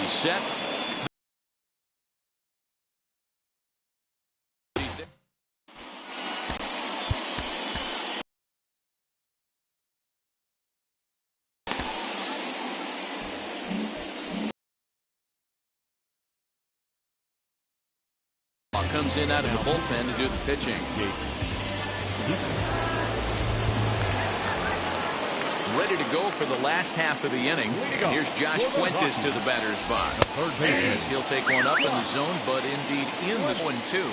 He's set. Comes in out of the bullpen to do the pitching. Ready to go for the last half of the inning. Here's Josh Fuentes to the batter's box. As he'll take one up in the zone, but indeed in this one too.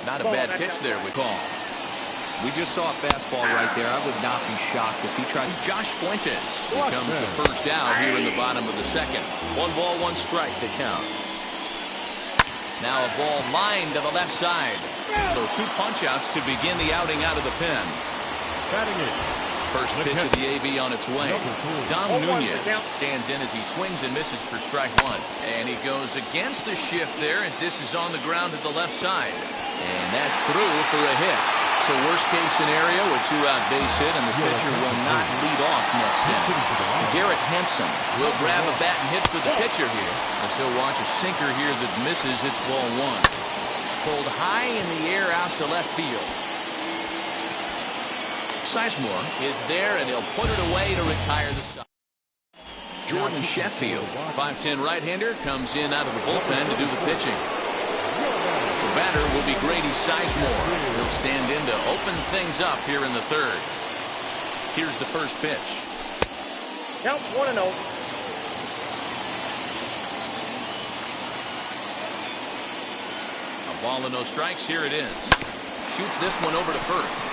Not a bad pitch there we call. We just saw a fastball right there. I would not be shocked if he tried. Josh Fuentes becomes the first out here in the bottom of the second. 1 ball, 1 strike to count. Now a ball lined to the left side. So 2 punch-outs to begin the outing out of the pen. First pitch of the AB on its way. Dom Nunez stands in as he swings and misses for strike 1. And he goes against the shift there as this is on the ground to the left side. And that's through for a hit. So worst case scenario, a 2-out base hit, and the pitcher will not lead off next inning. Garrett Hampson will grab a bat and hit for the pitcher here. As he'll watch a sinker here that misses. It's ball 1. Pulled high in the air out to left field. Sizemore is there, and he'll put it away to retire the side. Jordan Sheffield, 5'10" right-hander, comes in out of the bullpen to do the pitching. The batter will be Grady Sizemore. He'll stand in to open things up here in the third. Here's the first pitch. Count 1-0. A ball and no strikes. Here it is. Shoots this one over to first.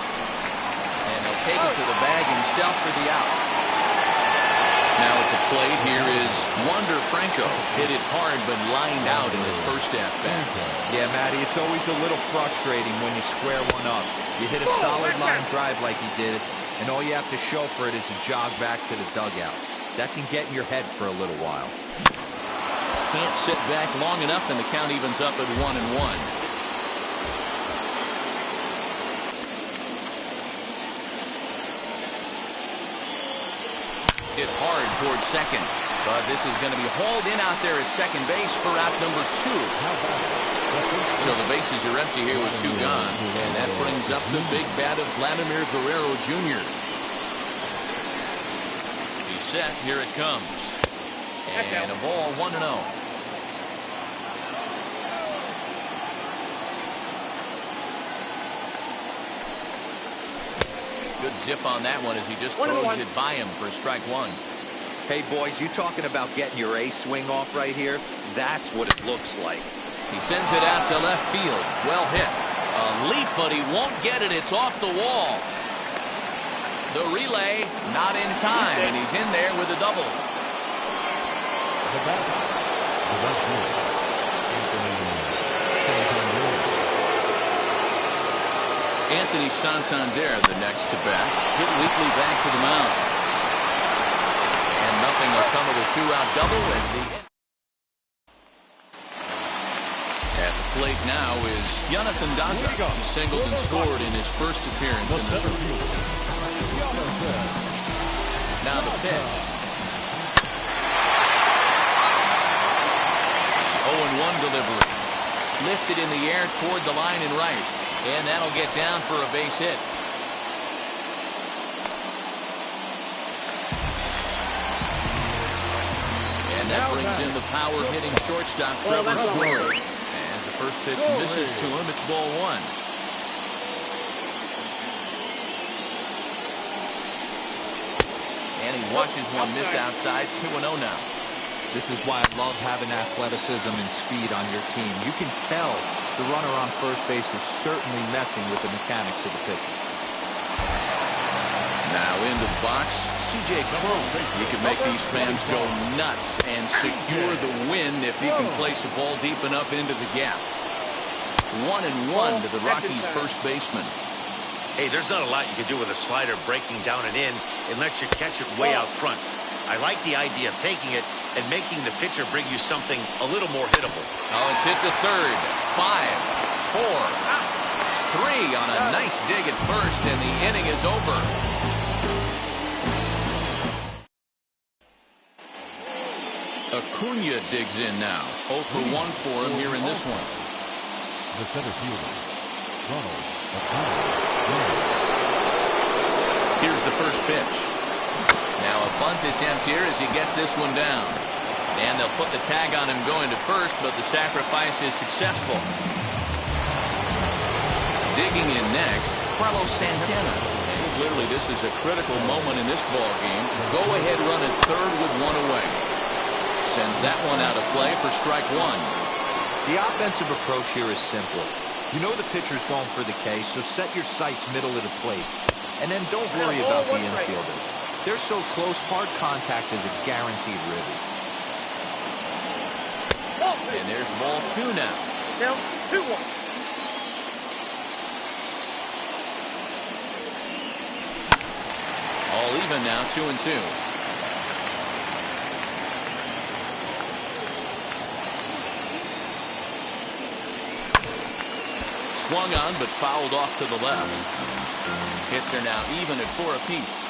And he'll take it to the bag himself for the out. Now at the plate here is Wander Franco. Hit it hard but lined out in his first at-bat. Yeah, Matty, it's always a little frustrating when you square one up. You hit a solid line drive like he did, and all you have to show for it is a jog back to the dugout. That can get in your head for a little while. Can't sit back long enough, and the count evens up at 1-1. Hit hard towards second, but this is going to be hauled in out there at second base for out number 2. So the bases are empty here with 2 gone, and that brings up the big bat of Vladimir Guerrero Jr. He's set. Here it comes, and a ball 1-0. Good zip on that one as he just throws it by him for strike 1. Hey, boys, you talking about getting your A swing off right here? That's what it looks like. He sends it out to left field. Well hit. A leap, but he won't get it. It's off the wall. The relay not in time, and he's in there with a double. Anthony Santander, the next to bat, hit weakly back to the mound. And nothing will come of a 2-out double as the... At the plate now is Jonathan Daza. He singled and scored in his first appearance in this review. Now the pitch. 0-1 delivery. Lifted in the air toward the line and right. And that'll get down for a base hit. And that brings in the power-hitting shortstop Trevor Story. As the first pitch misses to him, it's ball 1. And he watches one miss outside. 2-0 now. This is why I love having athleticism and speed on your team. You can tell the runner on first base is certainly messing with the mechanics of the pitcher. Now into the box, C.J. Cron. He can make these fans go nuts and secure the win if he can place a ball deep enough into the gap. 1-1 to the Rockies' first baseman. Hey, there's not a lot you can do with a slider breaking down and in unless you catch it way out front. I like the idea of taking it and making the pitcher bring you something a little more hittable. Oh, it's hit to third. 5, 4, 3 on a nice dig at first, and the inning is over. Acuna digs in now. 0 for 1 for him here in this one. The center fielder, Ronald Acuna. Here's the first pitch. Now a bunt attempt here as he gets this one down. And they'll put the tag on him going to first, but the sacrifice is successful. Digging in next, Carlos Santana. And clearly this is a critical moment in this ball game. Go ahead run at third with one away. Sends that one out of play for strike one. The offensive approach here is simple. You know the pitcher's going for the K, so set your sights middle of the plate. And then don't worry about the infielders. They're so close, hard contact is a guaranteed ribby. And there's ball 2 now. Down 2-1. All even now, 2-2. Swung on, but fouled off to the left. Hits are now even at 4 apiece.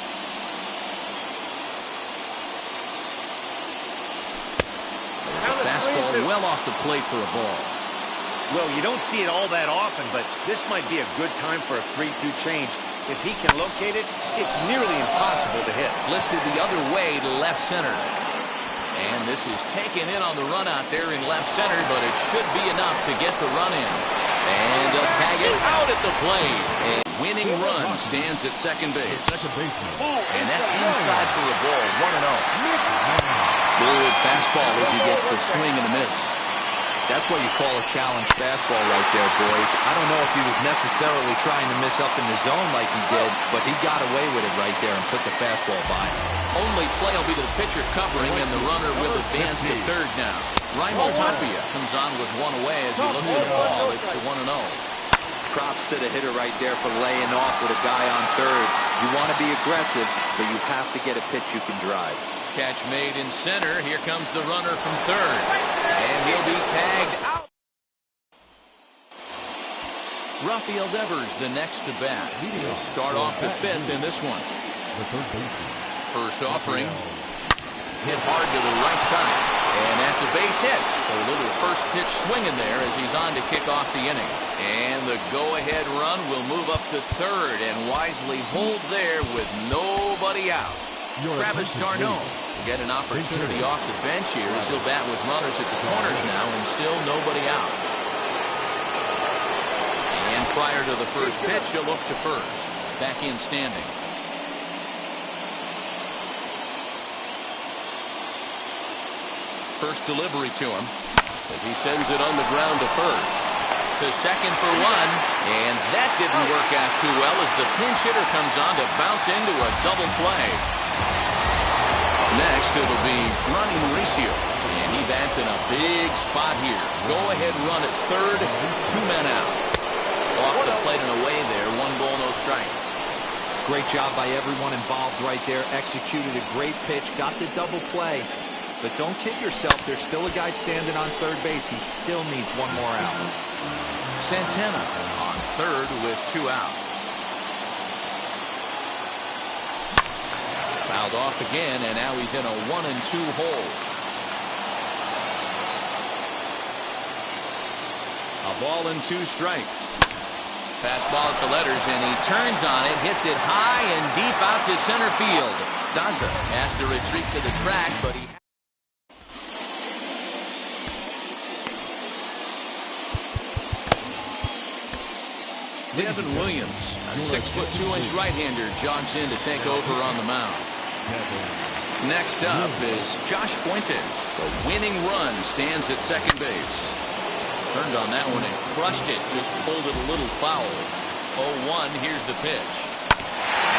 Fastball well off the plate for a ball. Well, you don't see it all that often, but this might be a good time for a 3-2 change. If he can locate it, it's nearly impossible to hit. Lifted the other way to left center. And this is taken in on the run out there in left center, but it should be enough to get the run in. And they'll tag it out at the plate. And winning run stands at second base. Second baseman. And that's inside for a ball, 1-0. Good fastball as he gets the swing and a miss. That's what you call a challenge fastball right there, boys. I don't know if he was necessarily trying to miss up in the zone like he did, but he got away with it right there and put the fastball by him. Only play will be to the pitcher covering, and the runner will advance to third now. Raimel Tapia comes on with one away as he looks at the ball. It's 1-0. Props to the hitter right there for laying off with a guy on third. You want to be aggressive, but you have to get a pitch you can drive. Catch made in center. Here comes the runner from third. And he'll be tagged out. Rafael Devers the next to bat. He'll start off the fifth in this one. The third baseman. First offering. Hit hard to the right side. And that's a base hit. So a little first pitch swinging there as he's on to kick off the inning. And the go-ahead run will move up to third and wisely hold there with nobody out. Travis d'Arnaud will get an opportunity off the bench here as he'll bat with runners at the corners now and still nobody out. And prior to the first pitch, he'll look to first. Back in standing. First delivery to him as he sends it on the ground to first. To second for one, and that didn't work out too well as the pinch hitter comes on to bounce into a double play. Next, it'll be Ronnie Mauricio, and he bats in a big spot here. Go-ahead run at third, 2 men out. Off the plate and away there, 1 ball, no strikes. Great job by everyone involved right there. Executed a great pitch, got the double play. But don't kid yourself, there's still a guy standing on third base. He still needs 1 more out. Santana on third with 2 out. Fouled off again, and now he's in a 1-2 hole. A ball and 2 strikes. Fastball at the letters, and he turns on it, hits it high and deep out to center field. Daza has to retreat to the track, but he... Devin Williams, a 6'2" right-hander, jogs in to take over on the mound. Next up is Josh Fuentes. The winning run stands at second base. Turned on that one and crushed it. Just pulled it a little foul. 0-1, here's the pitch.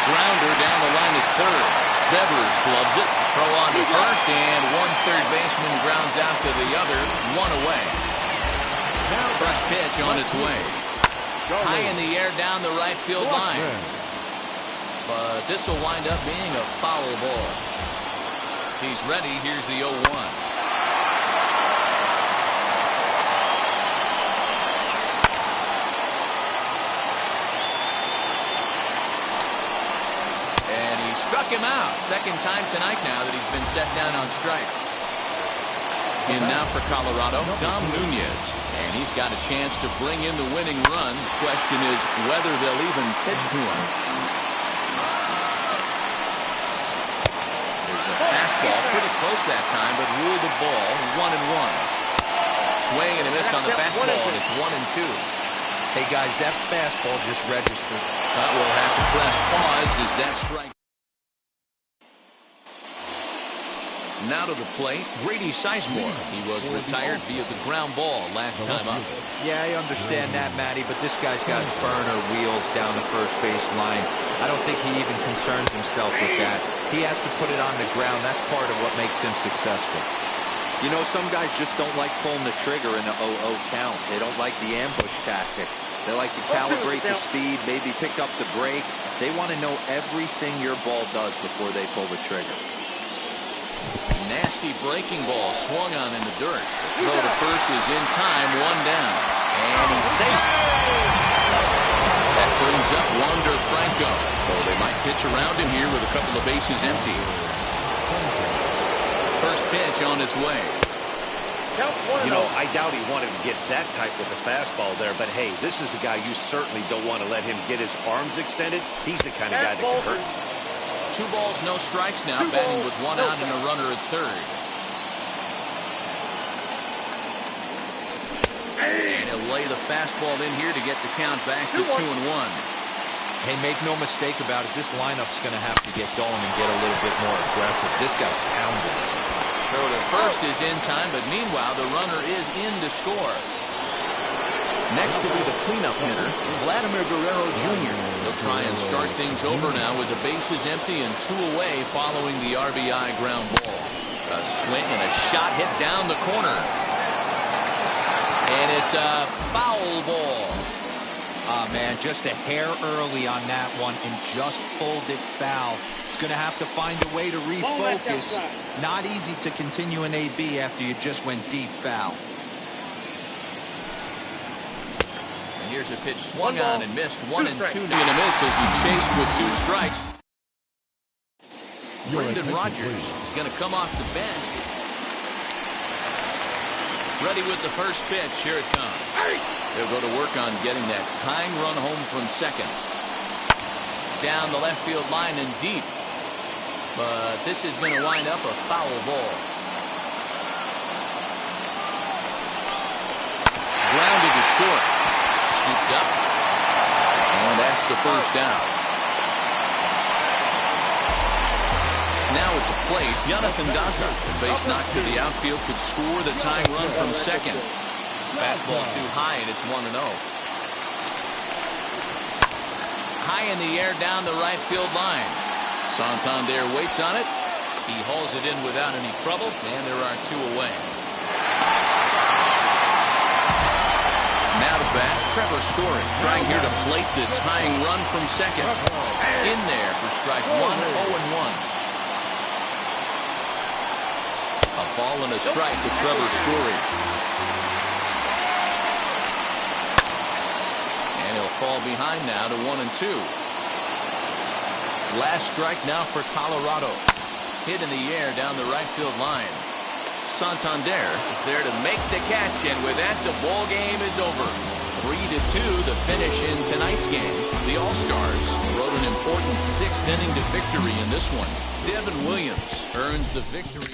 Grounder down the line at third. Devers gloves it. Throw on to first, and one third baseman grounds out to the other. 1 away. First pitch on its way. High in the air down the right field line. But this will wind up being a foul ball. He's ready. Here's the 0-1. And he struck him out. Second time tonight now that he's been set down on strikes. In now for Colorado, Dom Nunez. And he's got a chance to bring in the winning run. The question is whether they'll even pitch to him. There's a fastball, pretty close that time, but ruled the ball 1-1. Swing and a miss on the fastball, and it's 1-2. Hey, guys, that fastball just registered. But we'll have to press pause as that strike. Now to the plate, Grady Sizemore. He was retired via the ground ball last time up. Yeah, I understand that, Matty, but this guy's got burner wheels down the first base line. I don't think he even concerns himself with that. He has to put it on the ground. That's part of what makes him successful. You know, some guys just don't like pulling the trigger in the 0-0 count. They don't like the ambush tactic. They like to calibrate the speed, maybe pick up the brake. They want to know everything your ball does before they pull the trigger. Nasty breaking ball swung on in the dirt. Throw to first is in time, 1 down. And he's safe. That brings up Wander Franco. Oh, they might pitch around him here with a couple of bases empty. First pitch on its way. You know, I doubt he wanted to get that type with the fastball there, but hey, this is a guy you certainly don't want to let him get his arms extended. He's the kind of guy that can hurt. 2 balls, no strikes now, batting with 1 out and a runner at third. And he'll lay the fastball in here to get the count back to 2-1. Hey, make no mistake about it, this lineup's going to have to get going and get a little bit more aggressive. This guy's pounding us. Throw to first is in time, but meanwhile, the runner is in to score. Next to be the cleanup hitter, Vladimir Guerrero Jr. He'll try and start things over now with the bases empty and 2 away following the RBI ground ball. A swing and a shot hit down the corner. And it's a foul ball. Ah, man, just a hair early on that one and just pulled it foul. He's going to have to find a way to refocus. Not easy to continue an AB after you just went deep foul. And here's a pitch swung on and missed. 1-2 and a miss as he chased with 2 strikes. Brendan Rodgers is going to come off the bench. Ready with the first pitch. Here it comes. They'll go to work on getting that tying run home from second. Down the left field line and deep. But this is going to wind up a foul ball. Grounded to short. Scooped up. And that's the first out. Now at the plate, Jonathan Daza. The base knock to the outfield could score the tying run from second. Fastball too high, and it's 1-0. High in the air down the right field line. Santander waits on it. He hauls it in without any trouble, and there are 2 away. Now to bat, Trevor Story, trying here to plate the tying run from second. In there for strike 1, 0-1. A ball and a strike to Trevor Story. And he'll fall behind now to 1-2. Last strike now for Colorado. Hit in the air down the right field line. Santander is there to make the catch, and with that, the ball game is over. 3-2, the finish in tonight's game. The All-Stars rode an important 6th inning to victory in this one. Devin Williams earns the victory.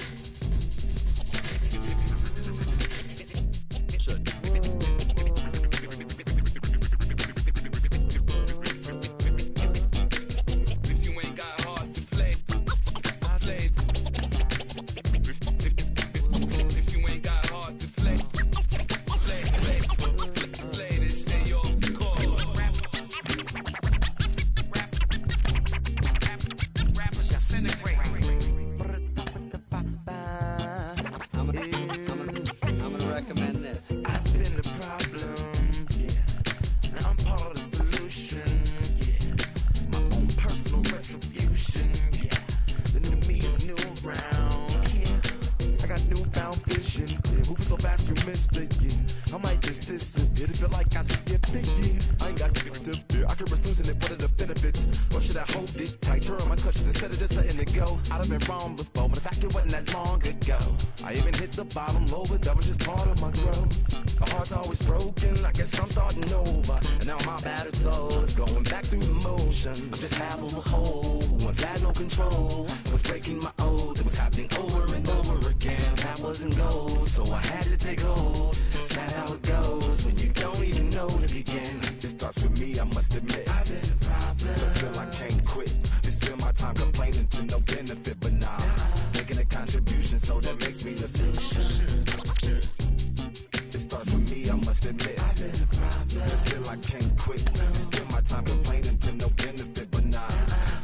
So fast you missed it, yeah. I might just disappear. Feel like I skipped a year. I ain't got to fear. I could risk losing it. What are the benefits? Or should I hold it tight? Turn my clutches instead of just letting it go. I'd have been wrong before, but the fact it wasn't that long ago. I even hit the bottom low, but that was just part of my growth. My heart's always broken. I guess I'm starting over. And now my battered soul is going back through the motions. I'm just half of a whole who once had no control. Was breaking my oath. It was happening over and over again. That wasn't gold, so I had to take hold. Sad how it goes when you don't even know to begin. It starts with me, I must admit. I've been a problem, but still I can't quit. Just spend my time complaining to no benefit, but nah, making a contribution, so that makes me the solution. It starts with me, I must admit. I've been a problem, but still I can't quit. Just spend my time complaining to no benefit, but nah,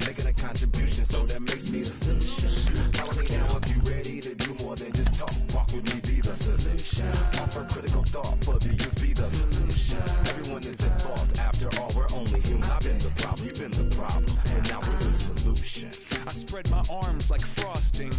making a contribution, so that makes me the solution. Follow me now if you ready to do more than just talk. Walk with me, be the solution. Offer critical thought for the youth, be the solution. Everyone is at fault, after all, we're only human. I've been the problem, you've been the problem, and now we're the solution. I spread my arms like frosting,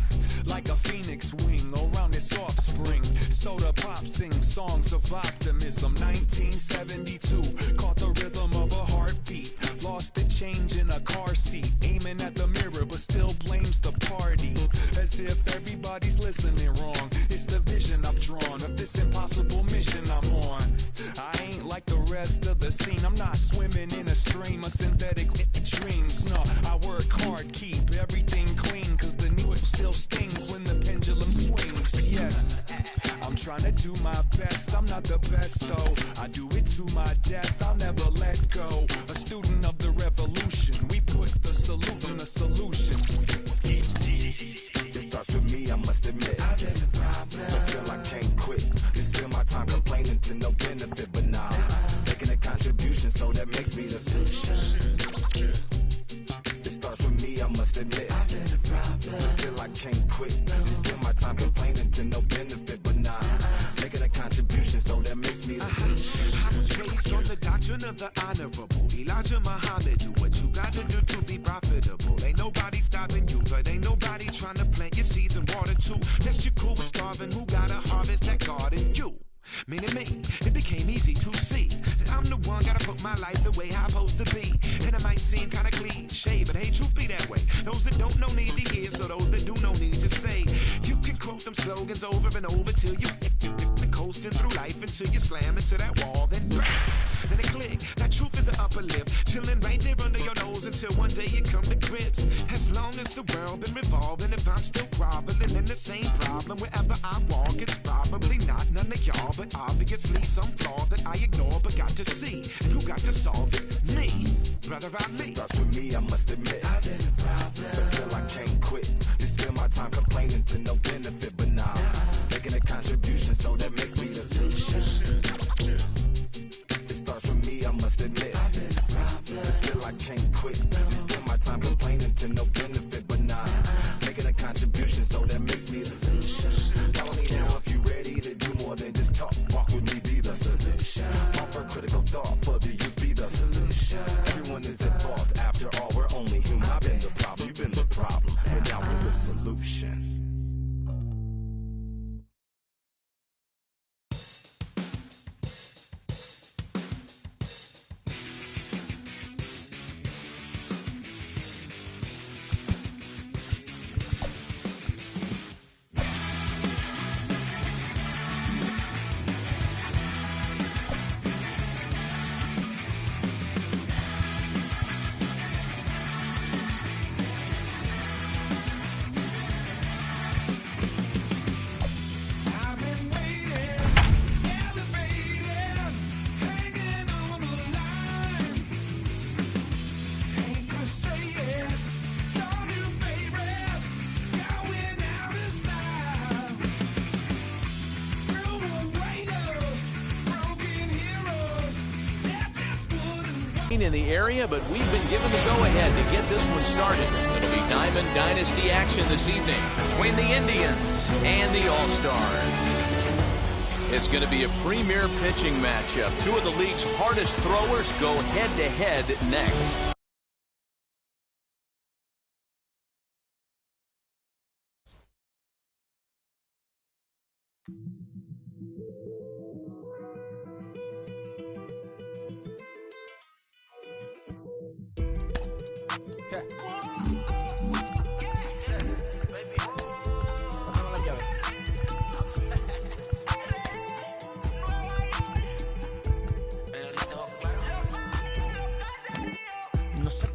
like a phoenix wing around its offspring. Soda pop sing songs of optimism. 1972, caught the rhythm of a heartbeat. Lost the change in a car seat, aiming at the mirror but still blames the party. As if everybody's listening wrong. It's the vision I've drawn of this impossible mission I'm on. I ain't like the rest of the scene. I'm not swimming in a stream of synthetic dreams. No, I work hard, keep everything clean, cause the new it still stings when the pendulum swings. Yes, I'm trying to do my best. I'm not the best though. I do it to my death. I'll never let go. A student of the revolution. We put the salute in the solution. It starts with me, I must admit. I've been a problem, but still I can't quit. Just spend my time complaining to no benefit, but nah, making a contribution, so that makes me the solution. It starts with me, I must admit. I've been a problem, but still I can't quit. Just spend my time complaining to no benefit, but nah, making a contribution, so that makes me the solution. I was raised on the doctrine of the honorable Elijah Muhammad. Do what you gotta do to be profitable. Ain't nobody stopping you, but ain't nobody trying to plant your seeds and water too. That's you cool with starving. Who gotta harvest that garden? You. Meaning me, it became easy to see that I'm the one, gotta put my life the way I'm supposed to be. And it might seem kinda cliche, but hey, truth be that way. Those that don't know need to hear, so those that do know need to say. You can quote them slogans over and over till you coasting through life until you slam into that wall, then bang, then it click. That truth is an upper lip, chilling right there under your nose until one day you come to grips. As long as the world been revolving, if I'm still groveling in the same problem wherever I walk, it's probably not none of y'all, but obviously some flaw that I ignore but got to see. And who got to solve it? Me, brother Ali. It starts with me, I must admit. I've been a problem, but still I can't quit. Just spend my time complaining to no benefit, but nah, making a contribution, so that makes me the solution. It starts with me, I must admit. I've been a problem, but still I can't quit. Just spend my time complaining to no benefit, but nah, making a contribution, so that makes me the solution. Follow me now if you ready to do more than just talk. Walk with me, be the solution. Offer critical thought for the youth, be the solution. Everyone is at fault, after all, we're only human. I've been the problem, you've been the problem, but now we're the solution. In the area, but we've been given the go-ahead to get this one started. It'll be Diamond Dynasty action this evening between the Indians and the All-Stars. It's going to be a premier pitching matchup. Two of the league's hardest throwers go head-to-head next.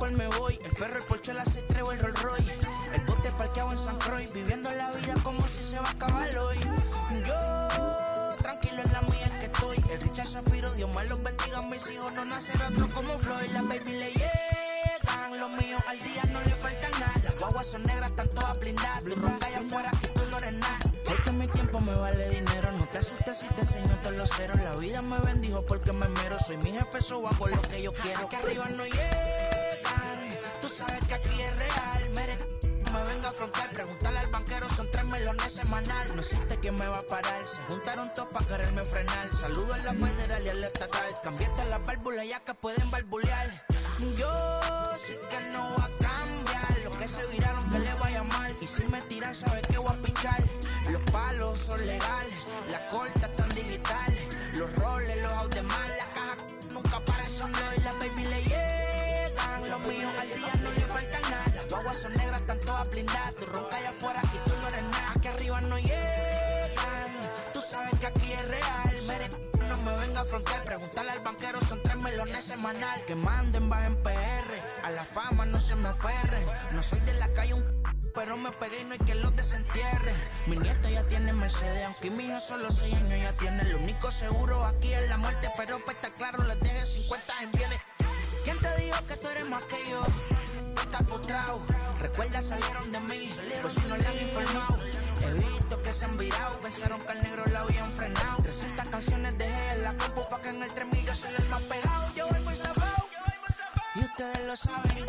cual me voy. El ferro, el Porsche, la C3 o el Rolls Royce. El bote parqueado en San Croix, viviendo la vida como si se va a acabar hoy. Yo, tranquilo en la mía es que estoy. El Richard Zafiro, Dios más los bendiga. Mis hijos no nacerán otro como Floyd. Las baby le llegan, los míos al día no le falta nada. Las guaguas son negras, están todas blindadas. Tu ronca allá afuera, que tú no eres nada. Porque mi tiempo me vale dinero. No te asustes si te enseño todos los ceros. La vida me bendijo porque me mero. Soy mi jefe, so hago lo que yo quiero. Aquí arriba no llegan. Tú sabes que aquí es real. Me venga a afrontar, preguntarle al banquero, son 3 melones semanal. No existe quien me va a parar, se juntaron todos para quererme frenar. Saludo a la federal y al estatal, cambié todas las válvulas ya que pueden barbulear. Yo sé que no va a cambiar, los que se viraron que le vaya mal. Y si me tiran sabe que voy a pichar. Los palos son legales, las cortas están digitales. Los roles, los out de mal, la caja nunca paran, son los y las baby le llegan. Los míos al día no le falta nada. Las guaguas son negras, están todas blindadas. Tu ronca allá afuera, aquí tú no eres nada. Aquí arriba no llegan. Tú sabes que aquí es real. No me venga a afrontar, preguntarle al banquero, son 3 melones semanal. Que manden, bajen PR. A la fama no se me aferren. No soy de la calle pero me pegué y no hay que los desentierre. Mi nieta ya tiene Mercedes, aunque mi hija solo 6 años ya tiene. Lo único seguro aquí es la muerte, pero para estar claro les deje 50 en bienes. ¿Quién te dijo que tú eres más que yo? Estás frustrado, recuerda salieron de mí, pues si no le han informado. He visto que se han virado, pensaron que al negro la habían frenado. 300 canciones dejé en la compu pa' que en el 3 millos se les más pegado. Yo voy muy zafado, y ustedes lo saben.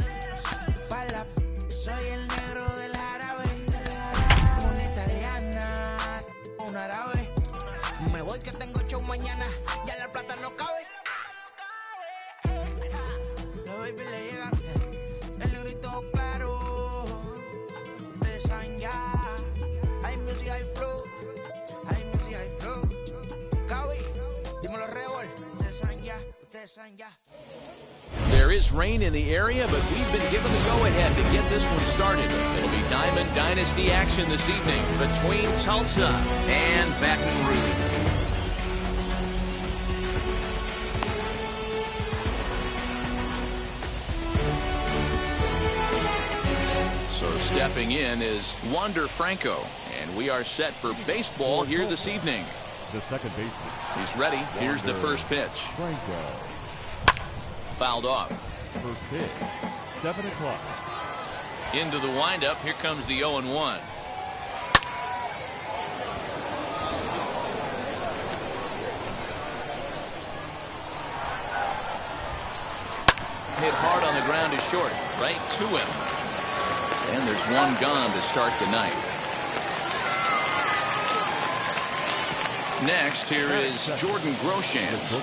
Pa' la soy el negro del árabe. Una italiana, un árabe. Me voy que tengo show mañana, ya la plata no cabe. Los baby le llegan, el negrito claro. Ustedes saben ya. Hay music, hay flow. Hay music, hay flow. Cabi, dímelo Rebol. Ustedes saben ya, ustedes saben ya. There is rain in the area, but we've been given the go-ahead to get this one started. It'll be Diamond Dynasty action this evening between Tulsa and Baton Rouge. So stepping in is Wander Franco, and we are set for baseball here this evening. The second baseman. He's ready. Here's the first pitch. Franco. Fouled off. First pitch, 7 o'clock. Into the windup. Here comes the 0-1. Hit hard on the ground is short. Right to him. And there's one gone to start the night. Next, here is Jordan Groshans.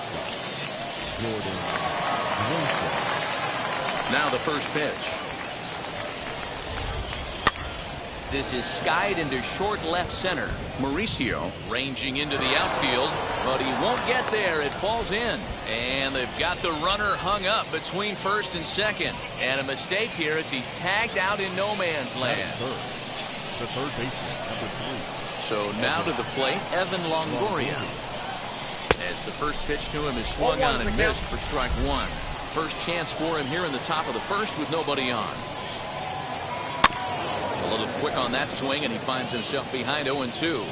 Now the first pitch. This is skied into short left center. Mauricio ranging into the outfield, but he won't get there. It falls in. And they've got the runner hung up between first and second. And a mistake here as he's tagged out in no man's land. The third baseman, number 3. So now to the plate, Evan Longoria. As the first pitch to him is swung on and missed for strike 1. First chance for him here in the top of the first with nobody on. A little quick on that swing, and he finds himself behind 0-2.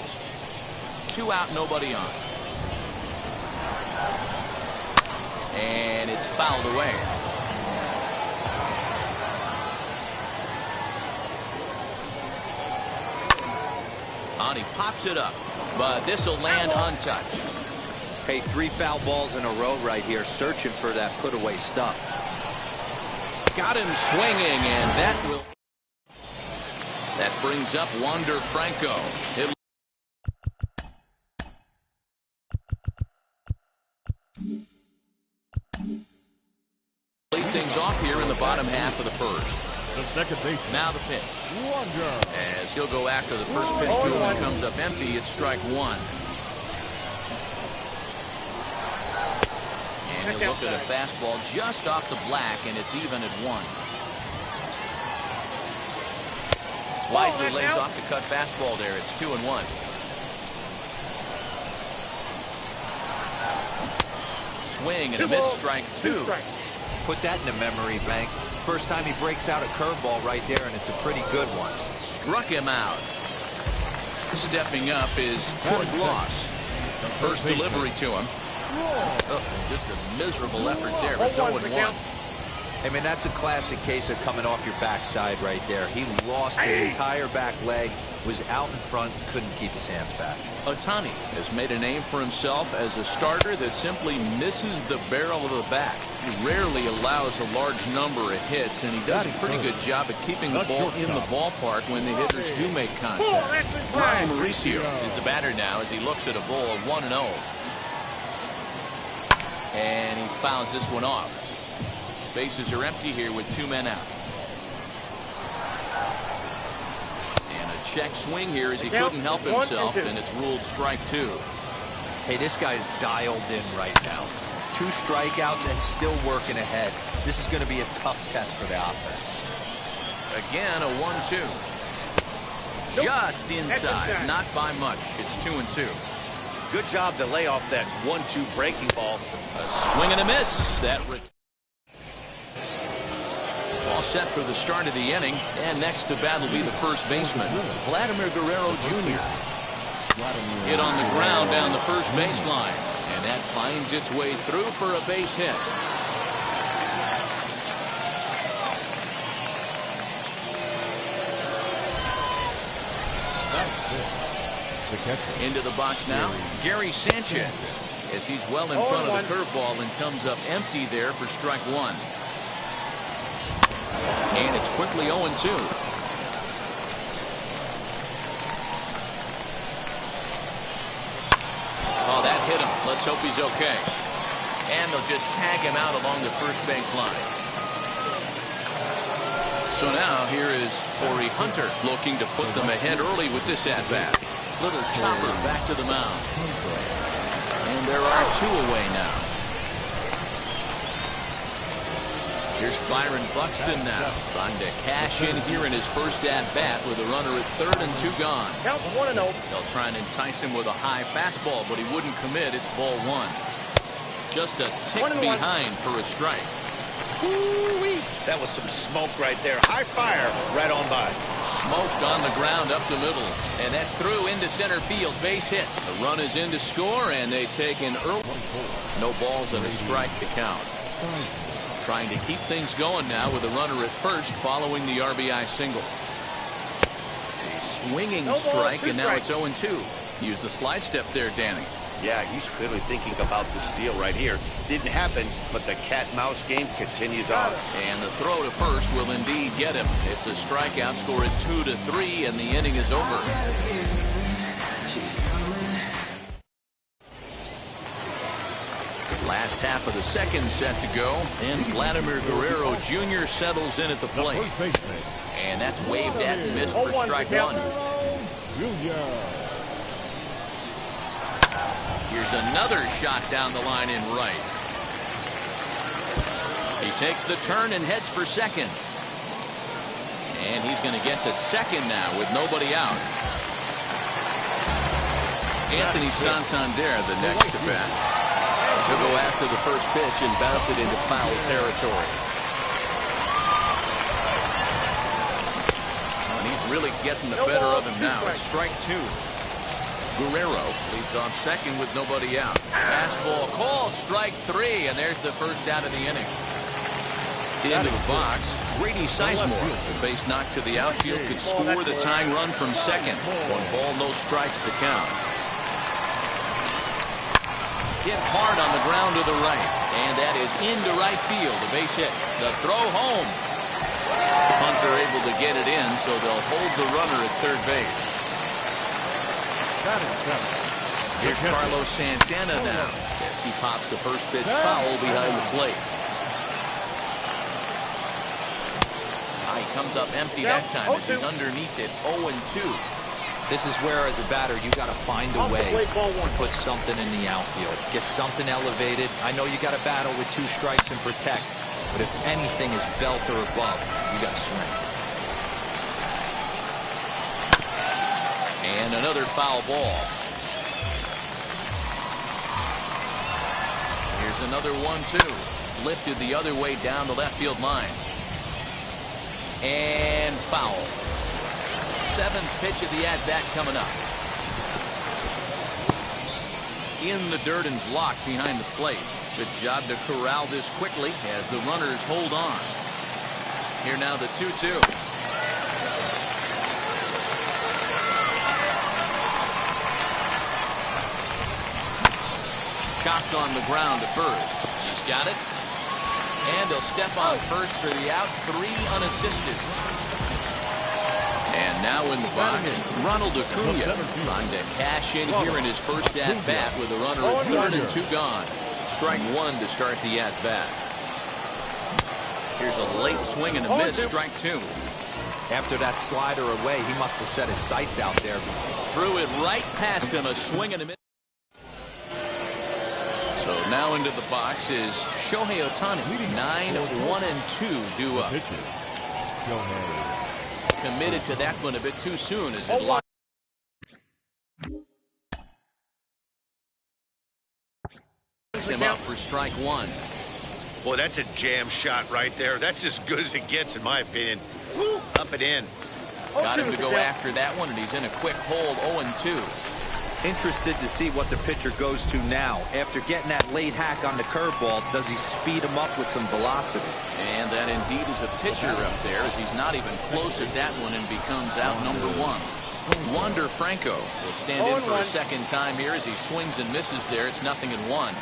2 out, nobody on. And it's fouled away. On, he pops it up, but this will land untouched. Hey, 3 foul balls in a row right here, searching for that put-away stuff. Got him swinging, and that brings up Wander Franco. Lead things off here in the bottom half of the first. The second baseman. Now the pitch. Wander. As he'll go after the first pitch to him and comes up empty, it's strike 1. And he'll look at a fastball just off the black, and it's even at 1. Wisely lays off the cut fastball there. It's 2-1. Swing and a miss, strike 2. Put that in the memory bank. First time he breaks out a curveball right there, and it's a pretty good one. Struck him out. Stepping up is Court Loss. First delivery to him. Oh, just a miserable effort there. It's 0-1. I mean, that's a classic case of coming off your backside right there. He lost his entire back leg, was out in front, couldn't keep his hands back. Ohtani has made a name for himself as a starter that simply misses the barrel of the bat. He rarely allows a large number of hits, and he does a pretty good job at keeping the ball in the ballpark when the hitters do make contact. Ronnie Mauricio is the batter now as he looks at a ball of 1-0. And he fouls this one off. Bases are empty here with 2 men out. And a check swing here as he couldn't help himself, and it's ruled strike 2. Hey, this guy's dialed in right now. 2 strikeouts and still working ahead. This is going to be a tough test for the offense. Again, a 1-2. Just inside, not by much. It's 2-2. Good job to lay off that 1-2 breaking ball. A swing and a miss. All set for the start of the inning, and next to bat will be the first baseman, Vladimir Guerrero Jr. Hit on the ground down the first baseline, and that finds its way through for a base hit. Into the box now, Gary Sanchez, as he's well in front of the curveball and comes up empty there for strike 1. And it's quickly 0-2. Oh, that hit him. Let's hope he's okay. And they'll just tag him out along the first base line. So now here is Corey Hunter looking to put them ahead early with this at-bat. Little chopper back to the mound. And there are 2 away now. Here's Byron Buxton now, trying to cash in here in his first at-bat with a runner at third and 2 gone. Count 1-0. They'll try and entice him with a high fastball, but he wouldn't commit. It's ball 1. Just a tick behind for a strike. Woo-wee. That was some smoke right there. High fire right on by. Smoked on the ground up the middle, and that's through into center field. Base hit. The run is in to score, and they take an early. No balls and a strike to count. Trying to keep things going now with a runner at first following the RBI single. A swinging strike, and now it's 0-2. Use the slide step there, Danny. Yeah, he's clearly thinking about the steal right here. Didn't happen, but the cat-mouse game continues on. And the throw to first will indeed get him. It's a strikeout, score at 2-3, and the inning is over. Last half of the second set to go, and Vladimir Guerrero Jr. settles in at the plate. And that's waved at and missed for strike 1. Here's another shot down the line in right. He takes the turn and heads for second. And he's going to get to second now with nobody out. Anthony Santander, the next to bat. He'll go after the first pitch and bounce it into foul territory. And he's really getting the better of him now. It's strike 2. Guerrero leads off second with nobody out. Fastball called, strike 3, and there's the first out of the inning. Into the box, Grady Sizemore, the base knock to the outfield, could score the tying run from second. 1 ball, no strikes to count. Hit hard on the ground to the right, and that is into right field. A base hit. The throw home. Hunter able to get it in, so they'll hold the runner at third base. Here's Carlos Santana now as he pops the first pitch foul behind the plate. He comes up empty that time as he's underneath it. 0-2. This is where, as a batter, you got to find a way to put something in the outfield. Get something elevated. I know you got to battle with 2 strikes and protect, but if anything is belt or above, you got to swing. And another foul ball. Here's another 1-2. Lifted the other way down the left field line. And foul. 7th pitch of the at-bat coming up. In the dirt and blocked behind the plate. Good job to corral this quickly as the runners hold on. Here now the 2-2. Chopped on the ground to first. He's got it. And he'll step on first for the out. 3 unassisted. And now in the box, Ronald Acuna trying to cash in here in his first at-bat with a runner at 3rd and 2 gone. Strike 1 to start the at-bat. Here's a late swing and a miss. Strike 2. After that slider away, he must have set his sights out there. Threw it right past him. A swing and a miss. So now into the box is Shohei Ohtani. 9-1-2 due up. Committed to that one a bit too soon as it locked him up for strike 1. Boy, that's a jam shot right there. That's as good as it gets, in my opinion. Woo, up and in. Got him to go after that one, and he's in a quick hold, 0-2. Interested to see what the pitcher goes to now. After getting that late hack on the curveball, does he speed him up with some velocity? And that indeed is a pitcher up there, as he's not even close at that one and becomes out number 1. Wander Franco will stand in for a second time here as he swings and misses there. It's 0-1.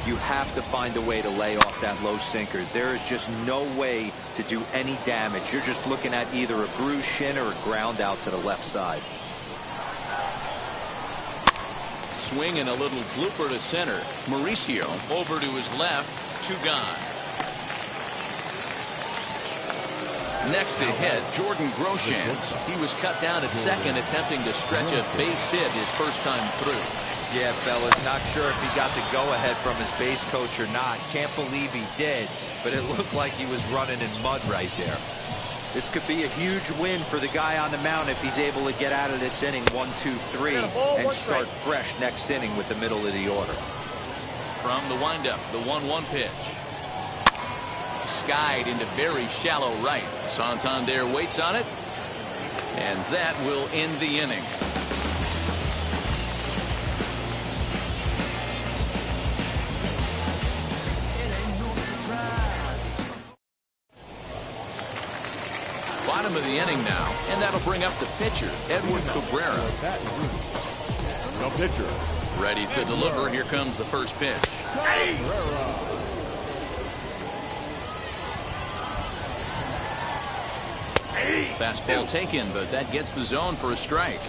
You have to find a way to lay off that low sinker. There is just no way to do any damage. You're just looking at either a bruised shin or a ground out to the left side. Swing and a little blooper to center. Mauricio over to his left. 2 gone. Next to hit, Jordan Groshans. He was cut down at second, attempting to stretch a base hit his first time through. Yeah, fellas, not sure if he got the go-ahead from his base coach or not. Can't believe he did, but it looked like he was running in mud right there. This could be a huge win for the guy on the mound if he's able to get out of this inning 1, 2, 3 and start fresh next inning with the middle of the order. From the windup, the 1-1 pitch. Skied into very shallow right. Santander waits on it, and that will end the inning. Bottom of the inning now, and that'll bring up the pitcher, Edward Cabrera. The pitcher. Ready to deliver. Here comes the first pitch. Fastball taken, but that gets the zone for a strike.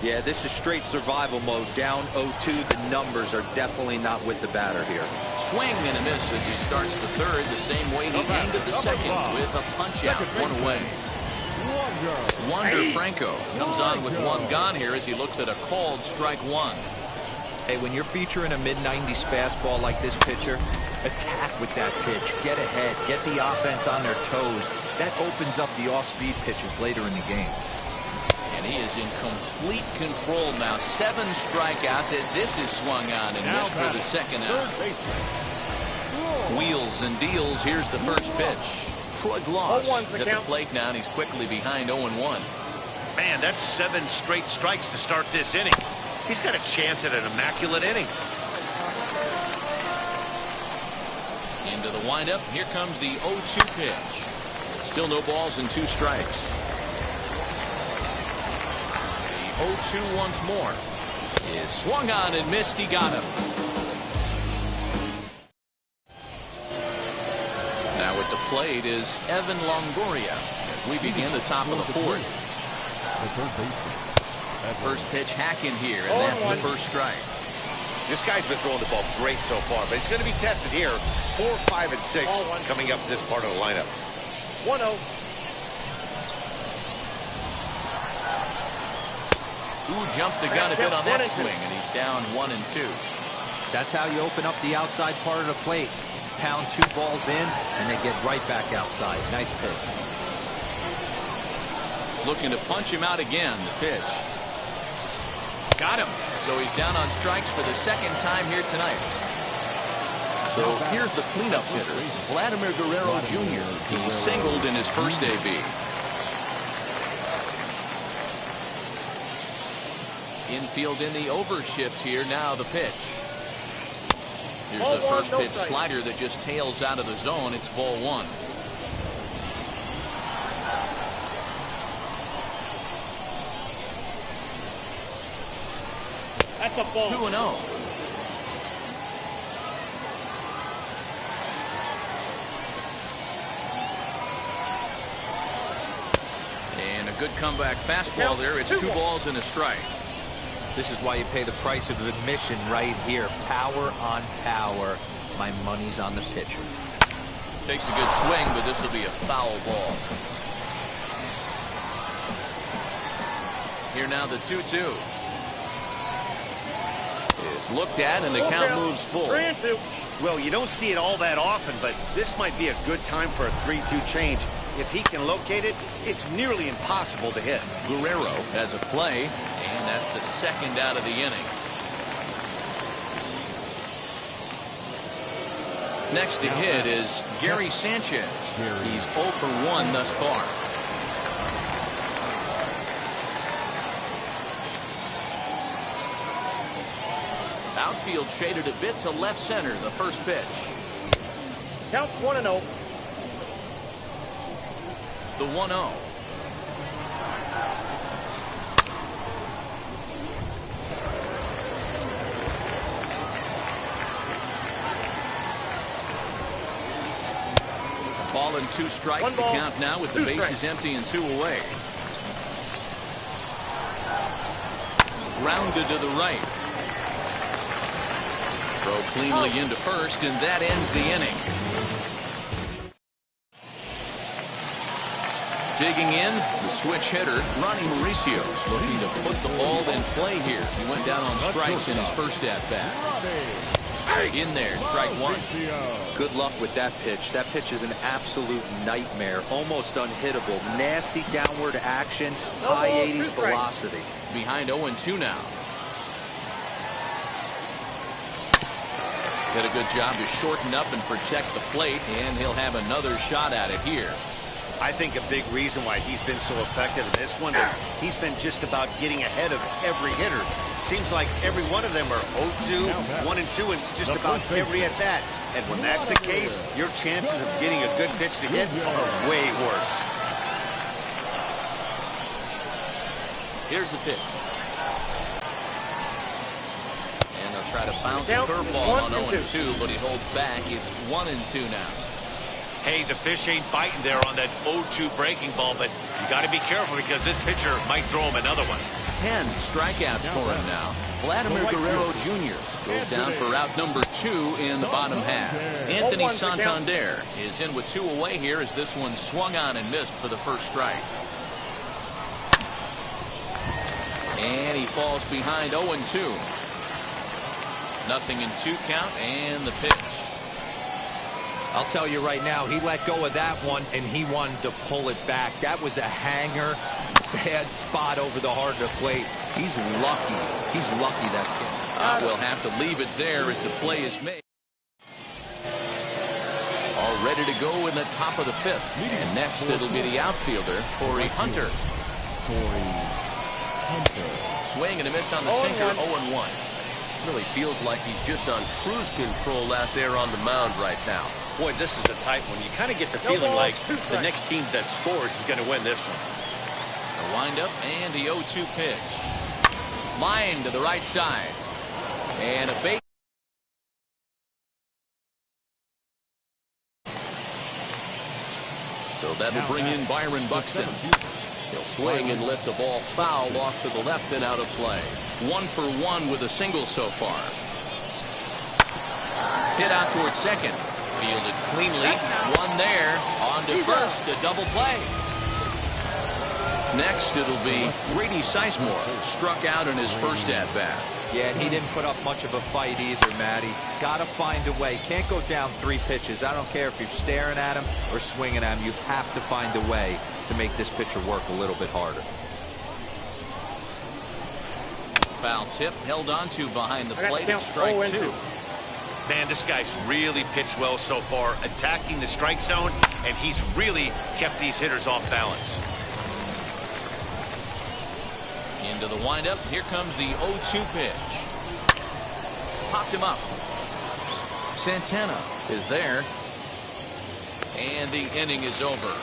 Yeah, this is straight survival mode. Down 0-2. The numbers are definitely not with the batter here. Swing and a miss as he starts the third the same way he ended the second with a punch out. 1 away. Wander Franco comes on with 1 gone here as he looks at a called strike 1. Hey, when you're featuring a mid-90s fastball like this pitcher, attack with that pitch. Get ahead. Get the offense on their toes. That opens up the off-speed pitches later in the game. And he is in complete control now. 7 strikeouts as this is swung on and missed for the second out. Wheels and deals. Here's the first pitch. Troy Gloss is at the plate now, and he's quickly behind 0-1. Man, that's 7 straight strikes to start this inning. He's got a chance at an immaculate inning. Into the windup. Here comes the 0-2 pitch. Still no balls and 2 strikes. The 0-2 once more is swung on and missed. He got him. Now at the plate is Evan Longoria as we begin the top of the 4th. First pitch hack in here, and that's the first strike. This guy's been throwing the ball great so far, but it's going to be tested here. 4, 5, and 6 coming up this part of the lineup. 1-0. Ooh, jumped the gun a bit on that swing, and he's down 1-2. That's how you open up the outside part of the plate. Pound 2 balls in, and they get right back outside. Nice pitch. Looking to punch him out again, the pitch. Got him. So he's down on strikes for the second time here tonight. So So here's the cleanup hitter, Vladimir Guerrero Jr. He singled in his first AB. Infield in the overshift here. Now the pitch. Here's the first pitch slider that just tails out of the zone. It's ball one. That's a ball. 2-0. And a good comeback fastball there. It's 2 balls and a strike. This is why you pay the price of admission right here. Power on power. My money's on the pitcher. Takes a good swing, but this will be a foul ball. Here now the 2-2. Is looked at, and the count moves full. Well, you don't see it all that often, but this might be a good time for a 3-2 change. If he can locate it, it's nearly impossible to hit. Guerrero has a play, and that's the second out of the inning. Next to hit is Gary Sanchez. He's 0 for 1 thus far. Outfield shaded a bit to left center. The first pitch. Counts 1-0. The 1-0. Ball and 2 strikes. The count now with the bases empty and 2 away. Grounded to the right. Throw cleanly into first, and that ends the inning. Digging in, the switch hitter, Ronnie Mauricio, looking to put the ball in play here. He went down on strikes in his first at-bat. In there, strike 1. Good luck with that pitch. That pitch is an absolute nightmare. Almost unhittable. Nasty downward action. High 80s velocity. Behind 0-2 now. Did a good job to shorten up and protect the plate, and he'll have another shot at it here. I think a big reason why he's been so effective in this one, that he's been just about getting ahead of every hitter. Seems like every one of them are 0-2, 1-2, and it's just about every at bat. And when that's the case, your chances of getting a good pitch to hit are way worse. Here's the pitch. And they'll try to bounce a curveball on 0-2, but he holds back. It's 1-2 now. Hey, the fish ain't biting there on that 0-2 breaking ball, but you got to be careful because this pitcher might throw him another one. 10 strikeouts for him now. Vladimir Guerrero Jr. goes down for out number 2 in the bottom half. Anthony Santander is in with 2 away here as this one swung on and missed for the first strike. And he falls behind 0-2. Nothing in 2 count, and the pitch. I'll tell you right now, he let go of that one, and he wanted to pull it back. That was a hanger. Bad spot over the heart of the plate. He's lucky. He's lucky that's good. We'll have to leave it there as the play is made. All ready to go in the top of the 5th. And next it'll be the outfielder, Torrey Hunter. Swing and a miss on the sinker, 0-1. Really feels like he's just on cruise control out there on the mound right now. Boy, this is a tight one. You kind of get the feeling like the next team that scores is going to win this one. The windup and the 0-2 pitch. Line to the right side. And a base. So that'll bring in Byron Buxton. He'll swing and lift the ball foul off to the left and out of play. 1 for 1 with a single so far. Hit out towards second. Fielded cleanly. 1 there. On to first. A double play. Next, it'll be Grady Sizemore. Struck out in his first at-bat. Yeah, and he didn't put up much of a fight either, Matty. Got to find a way. Can't go down 3 pitches. I don't care if you're staring at him or swinging at him. You have to find a way to make this pitcher work a little bit harder. Foul tip held on to behind the plate at strike 2. Man, this guy's really pitched well so far, attacking the strike zone, and he's really kept these hitters off balance. Into the windup. Here comes the 0-2 pitch. Popped him up. Santana is there. And the inning is over.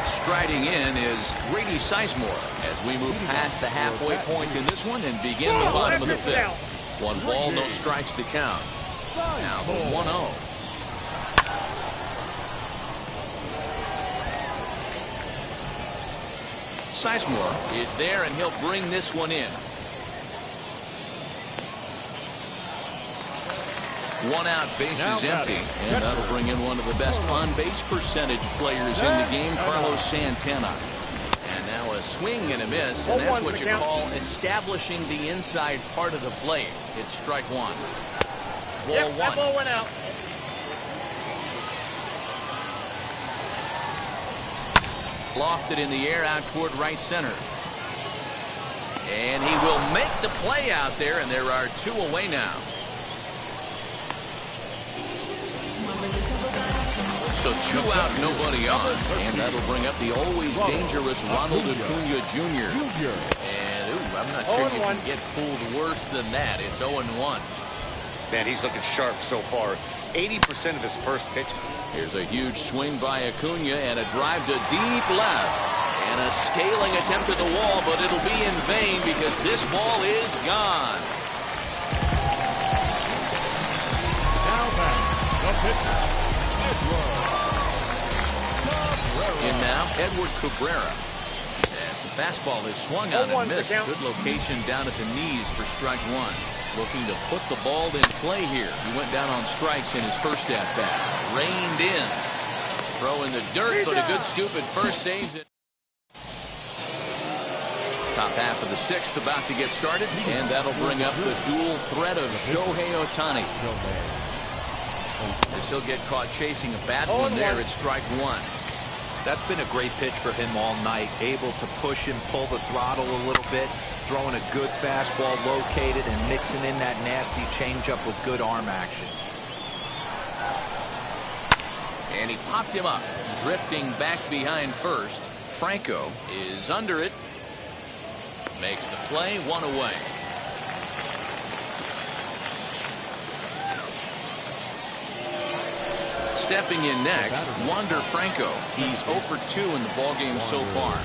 Striding in is Grady Sizemore as we move past the halfway point in this one and begin the bottom of the fifth. 1 ball, no strikes to count. Now the 1-0. Sizemore is there, and he'll bring this one in. 1 out, bases empty, and that'll bring in one of the best on-base percentage players in the game, Carlos Santana. And now a swing and a miss, and that's what you call establishing the inside part of the plate. It's strike 1. Ball 1. That ball went out. Lofted in the air out toward right center. And he will make the play out there, and there are 2 away now. So 2 out, nobody on. And that'll bring up the always dangerous Ronald Acuna Jr. And I'm not sure you can get fooled worse than that. It's 0-1. Man, he's looking sharp so far. 80% of his first pitches. Here's a huge swing by Acuna and a drive to deep left. And a scaling attempt at the wall, but it'll be in vain because this ball is gone. Now back, the pitcher. In now, Edward Cabrera. As the fastball is swung on and missed. Good location down at the knees for strike 1. Looking to put the ball in play here. He went down on strikes in his first at-bat. Reined in. Throw in the dirt, but a good scoop at first saves it. Top half of the 6th about to get started, and that'll bring up the dual threat of Shohei Ohtani. As he'll get caught chasing a bad one there at strike 1. That's been a great pitch for him all night. Able to push and pull the throttle a little bit. Throwing a good fastball located and mixing in that nasty changeup with good arm action. And he popped him up. Drifting back behind first. Franco is under it. Makes the play, 1 away. Stepping in next, Wander Franco. He's 0 for 2 in the ballgame so far.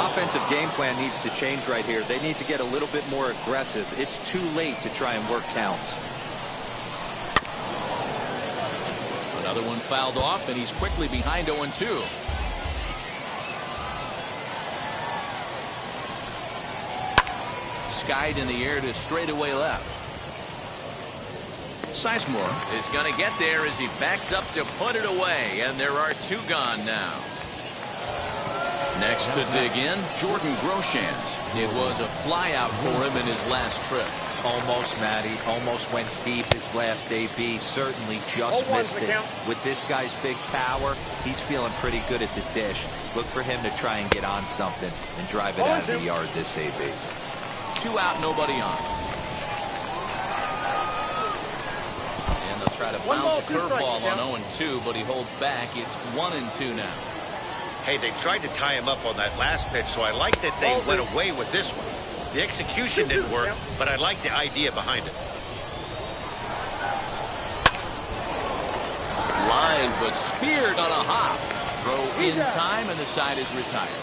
Offensive game plan needs to change right here. They need to get a little bit more aggressive. It's too late to try and work counts. Another one fouled off, and he's quickly behind 0-2. Skied in the air to straightaway left. Sizemore is going to get there as he backs up to put it away, and there are 2 gone now. Next to dig in, Jordan Groshans. It was a flyout for him in his last trip. Almost, Matty. Almost went deep his last AB. Certainly just missed it. With this guy's big power, he's feeling pretty good at the dish. Look for him to try and get on something and drive it out of the yard this AB. 2 out, nobody on. And they'll try to bounce a curveball on 0-2, but he holds back. It's 1-2 now. Hey, they tried to tie him up on that last pitch, so I like that they went away with this one. The execution didn't work, but I like the idea behind it. Line, but speared on a hop. Throw in time, and the side is retired.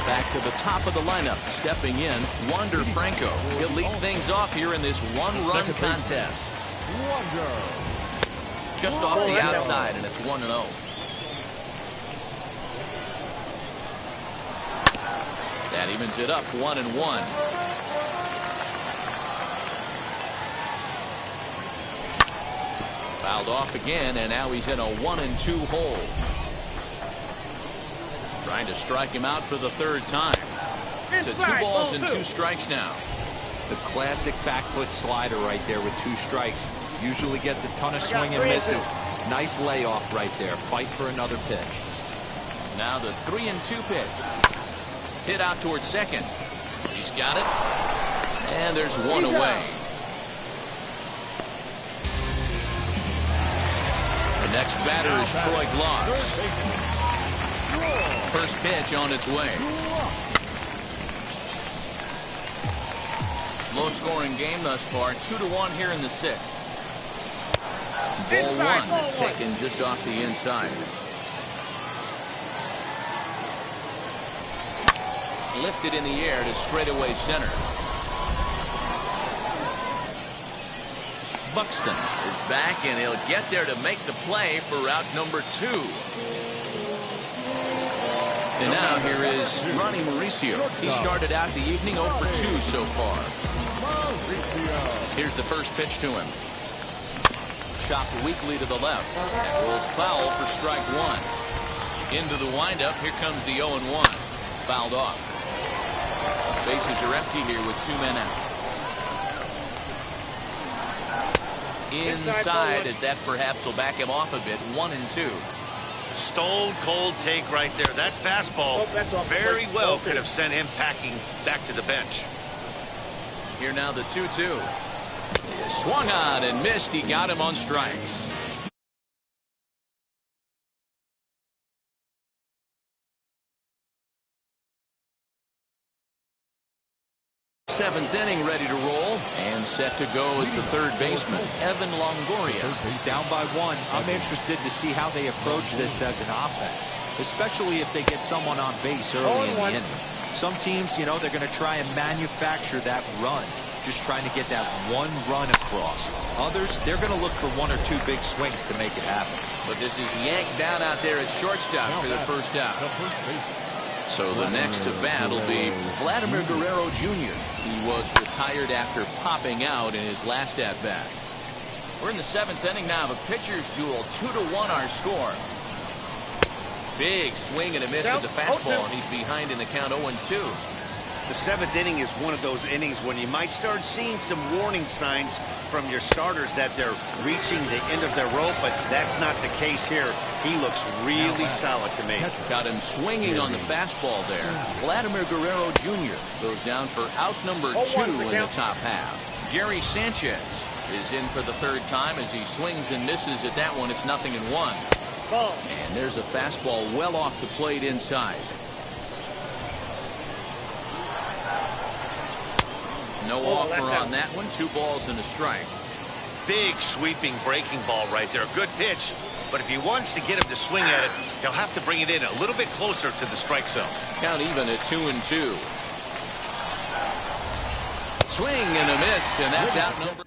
Back to the top of the lineup, stepping in, Wander Franco. He'll lead things off here in this 1-run contest. Just off the outside, and it's 1-0. That evens it up, 1-1. Fouled off again, and now he's in a 1-2 hole. Trying to strike him out for the third time. To 2 balls and 2 strikes now. The classic back foot slider right there with 2 strikes. Usually gets a ton of swing and misses. Nice layoff right there. Fight for another pitch. Now the 3-2 pitch. Hit out towards second. He's got it. And there's 1 away. The next batter is Troy Gloss. First pitch on its way. Low-scoring game thus far. 2-1 here in the 6th. Ball 1 taken just off the inside. Lifted in the air to straightaway center. Buxton is back, and he'll get there to make the play for route number 2. And now here is Ronnie Mauricio. He started out the evening 0 for 2 so far. Here's the first pitch to him. Chopped weakly to the left. That rolls foul for strike 1. Into the windup. Here comes the 0-1. Fouled off. Bases are empty here with 2 men out. Inside, as that perhaps will back him off a bit. 1-2. Stone cold take right there. That fastball very well could have sent him packing back to the bench. Here now the 2-2. He swung on and missed. He got him on strikes. Seventh inning ready to roll, and set to go is the third baseman, Evan Longoria. Down by 1. I'm interested to see how they approach this as an offense, especially if they get someone on base early in the inning. Some teams, you know, they're going to try and manufacture that run, just trying to get that 1 run across. Others, they're going to look for 1 or 2 big swings to make it happen. But this is yanked down out there at shortstop for the first out. So the next to bat will be Vladimir Guerrero Jr. He was retired after popping out in his last at-bat. We're in the 7th inning now of a pitcher's duel. 2-1 our score. Big swing and a miss at the fastball, and he's behind in the count 0-2. The 7th inning is one of those innings when you might start seeing some warning signs from your starters that they're reaching the end of their rope, but that's not the case here. He looks really solid to me. Got him swinging on the fastball there. Vladimir Guerrero Jr. goes down for out number 2 in the top half. Gary Sanchez is in for the 3rd time as he swings and misses at that one. It's 0-1. And there's a fastball well off the plate inside. No offer on that one. 2 balls and a strike. Big sweeping breaking ball right there. Good pitch. But if he wants to get him to swing at it, he'll have to bring it in a little bit closer to the strike zone. Count even at 2-2. Swing and a miss, and that's out number.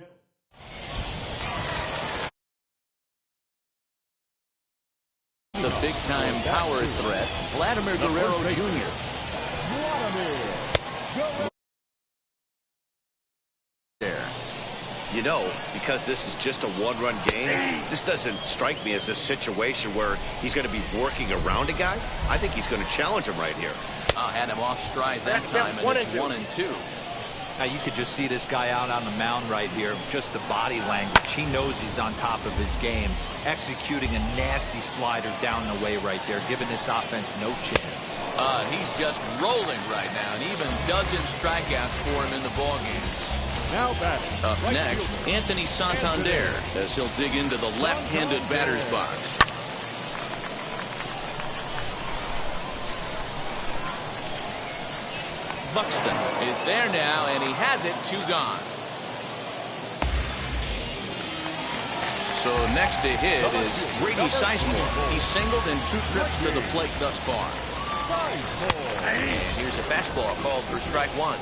The big-time power threat, Vladimir Guerrero Jr. There. You know, because this is just a 1-run game, this doesn't strike me as a situation where he's going to be working around a guy. I think he's going to challenge him right here. Had him off stride that time, and it's 1-2. Now you could just see this guy out on the mound right here. Just the body language. He knows he's on top of his game. Executing a nasty slider down the way right there, giving this offense no chance. He's just rolling right now, and even dozen strikeouts for him in the ballgame. Now batting. Up next, Anthony Santander, as he'll dig into the left-handed batter's box. Buxton is there now, and he has it. 2 gone. So next to hit is Brady Sizemore. He's singled in 2 trips to the plate thus far. And here's a fastball called for strike 1.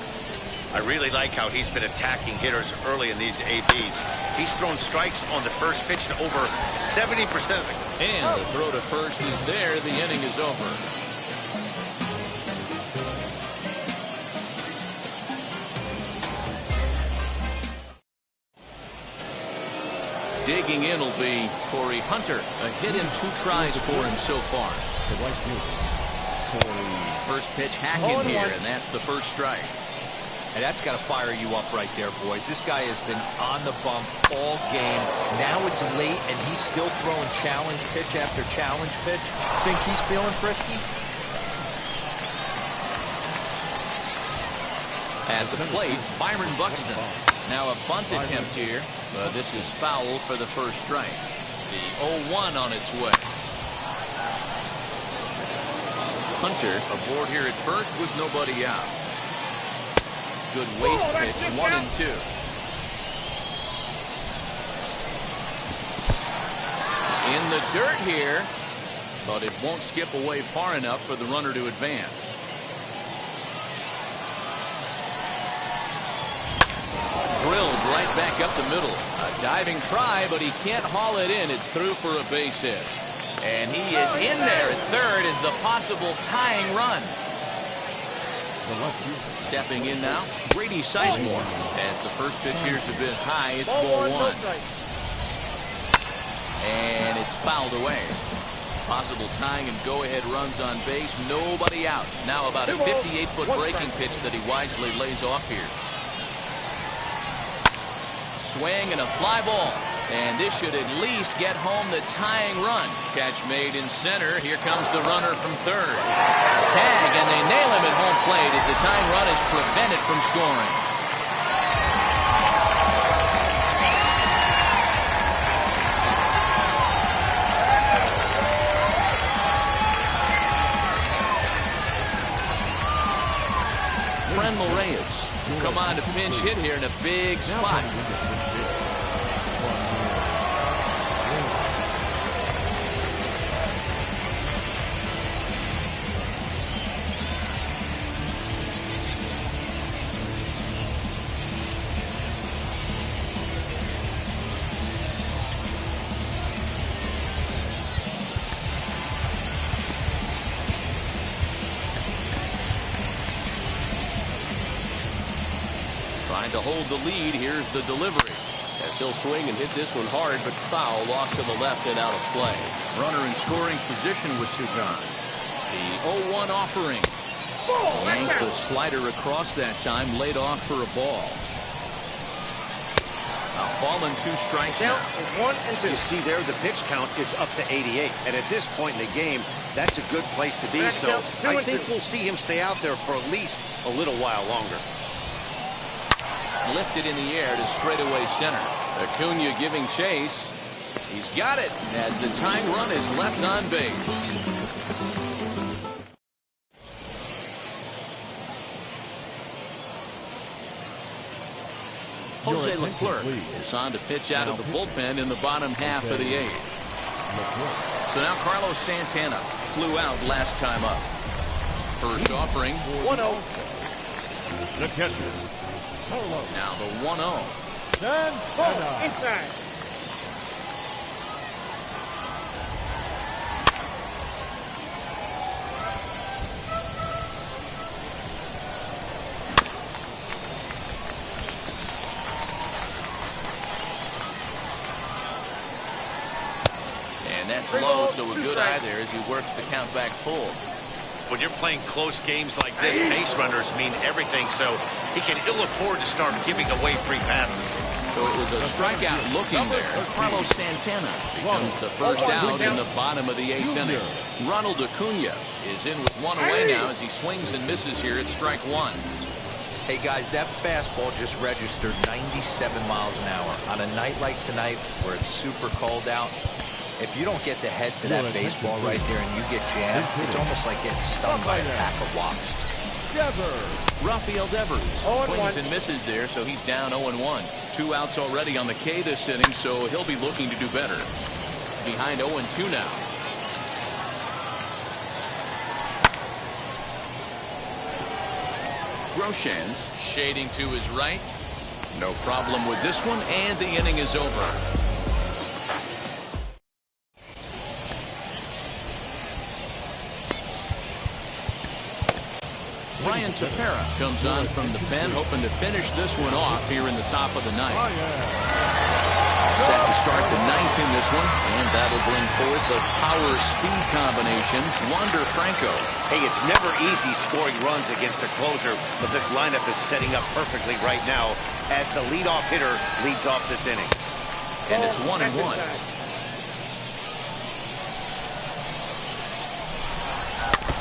I really like how he's been attacking hitters early in these ABs. He's thrown strikes on the first pitch to over 70% of it. And the throw to first is there. The inning is over. Digging in will be Corey Hunter. A hit in 2 tries for him so far. First pitch hacking here, and that's the first strike. And that's got to fire you up right there, boys. This guy has been on the bump all game. Now it's late, and he's still throwing challenge pitch after challenge pitch. Think he's feeling frisky? At the plate, Byron Buxton. Now a bunt attempt here, but this is foul for the first strike. The 0-1 on its way. Hunter aboard here at first with nobody out. Good waste pitch, 1-2. In the dirt here, but it won't skip away far enough for the runner to advance. Drilled right back up the middle. A diving try, but he can't haul it in. It's through for a base hit. And he is in there at third as the possible tying run. Stepping in now, Grady Sizemore. As the first pitch here's a bit high, it's ball one. And it's fouled away. Possible tying and go-ahead runs on base. Nobody out. Now about a 58-foot breaking pitch that he wisely lays off here. Swing and a fly ball. And this should at least get home the tying run. Catch made in center. Here comes the runner from third. Tag, and they nail him at home plate as the tying run is prevented from scoring. Frenmel Reyes come on to pinch hit here in a big spot. Trying to hold the lead. Here's the delivery. As he'll swing and hit this one hard, but foul off to the left and out of play. Runner in scoring position with two gone. The 0-1 offering. Yanked the slider across that time, laid off for a ball. A ball and two strikes now. 1 and 2. You see there, the pitch count is up to 88. And at this point in the game, that's a good place to be. So I think we'll see him stay out there for at least a little while longer. Lifted in the air to straightaway center. Acuna giving chase. He's got it as the tying run is left on base. Jose Leclerc is on to pitch out of the bullpen in the bottom half of the eighth. So now Carlos Santana flew out last time up. First offering. 1-0. The catcher. Now the 1-0. Inside. And that's low, so a good eye there as he works the count back full. When you're playing close games like this, base runners mean everything, so he can ill afford to start giving away free passes. So it was a strikeout looking there. Carlos Santana becomes the first out in the bottom of the eighth inning. Ronald Acuna is in with one away now as he swings and misses here at strike one. Hey guys, that fastball just registered 97 miles an hour. On a night like tonight where it's super cold out, if you don't get to head to that baseball right there and you get jammed, it's almost like getting stung by a pack of wasps. Rafael Devers swings and misses there, so he's down 0-1. 2 outs already on the K this inning, so he'll be looking to do better. Behind 0-2 now. Groshans shading to his right. No problem with this one, and the inning is over. Ryan Tepera comes on from the pen, hoping to finish this one off here in the top of the ninth. Set to start the ninth in this one, and that'll bring forth the power-speed combination, Wander Franco. Hey, it's never easy scoring runs against a closer, but this lineup is setting up perfectly right now as the leadoff hitter leads off this inning. And it's 1-1.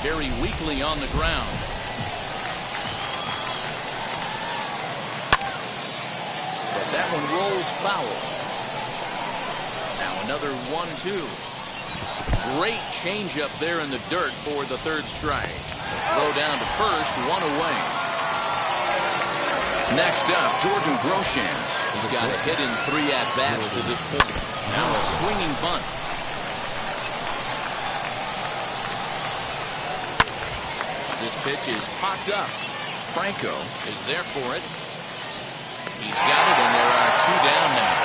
Very weakly on the ground. But that one rolls foul. Now another 1-2. Great changeup there in the dirt for the third strike. A throw down to first, one away. Next up, Jordan Groshans. He's got a hit in 3 at-bats to this point. Now a swinging bunt. This pitch is popped up. Franco is there for it. He's got it, and there are 2 down now.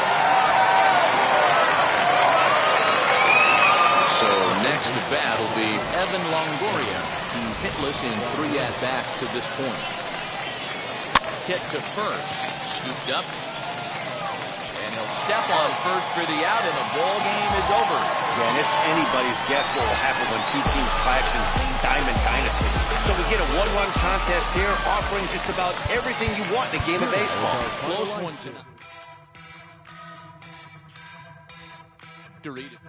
So next to bat will be Evan Longoria. He's hitless in 3 at-bats to this point. Hit to first. Scooped up. And he'll step on first for the out, and the ball game is over. Yeah, and it's anybody's guess what will happen when 2 teams clash in Diamond Dynasty. So we get a 1-run contest here, offering just about everything you want in a game of baseball. Close one tonight. Dorito.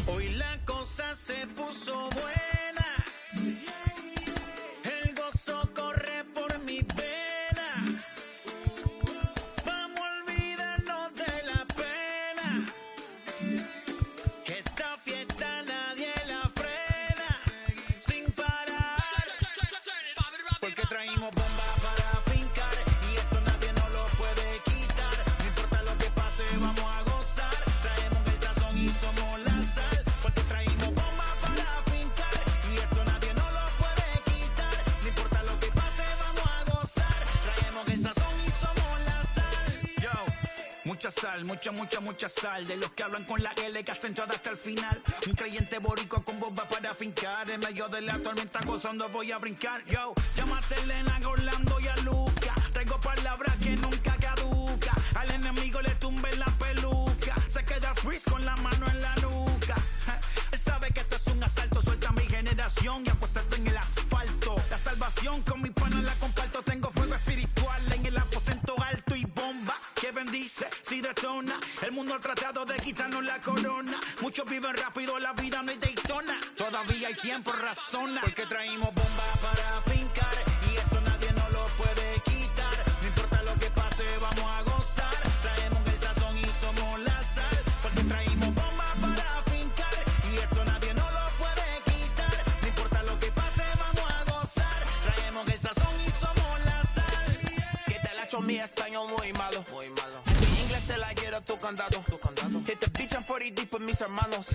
Hoy la cosa se puso buena. El gozo corre por mi vena. Vamos a olvidarnos de la pena. Esta fiesta nadie la frena. Sin parar. Porque traímos bomba para fincar. Y esto nadie nos lo puede quitar. No importa lo que pase, vamos a gozar. Traemos el sazón y somos la sal. Porque traímos bomba para fincar. mucha sal, mucha sal. De los que hablan con la L que hacen todo hasta el final. Un creyente boricua con bomba para fincar. En medio de la tormenta gozando voy a brincar. Yo, llámate Elena, Orlando y a Luca. Traigo palabras que nunca caduca. Al enemigo le tumbe la peluca. Se queda freeze con la mano en la nuca. Él sabe que esto es un asalto. Suelta mi generación y apuéstate en el asfalto. La salvación con mi pana la comparto. Tengo fuego espiritual en el aposento alto y bomba que bendice si detona. El mundo ha tratado de quitarnos la corona. Muchos viven rápido, la vida no es Daytona. Todavía hay tiempo, razona. Porque traímos bomba para fincar. Y esto nadie nos lo puede quitar. No importa lo que pase, vamos a gozar. Traemos el sazón y somos la sal. Porque traímos bomba para fincar. Y esto nadie nos lo puede quitar. No importa lo que pase, vamos a gozar. Traemos el sazón y somos la sal. Que te la echo mi español muy malo. Mi inglés te la quiero tu condado. Hit the beach and 40 deep with mis hermanos.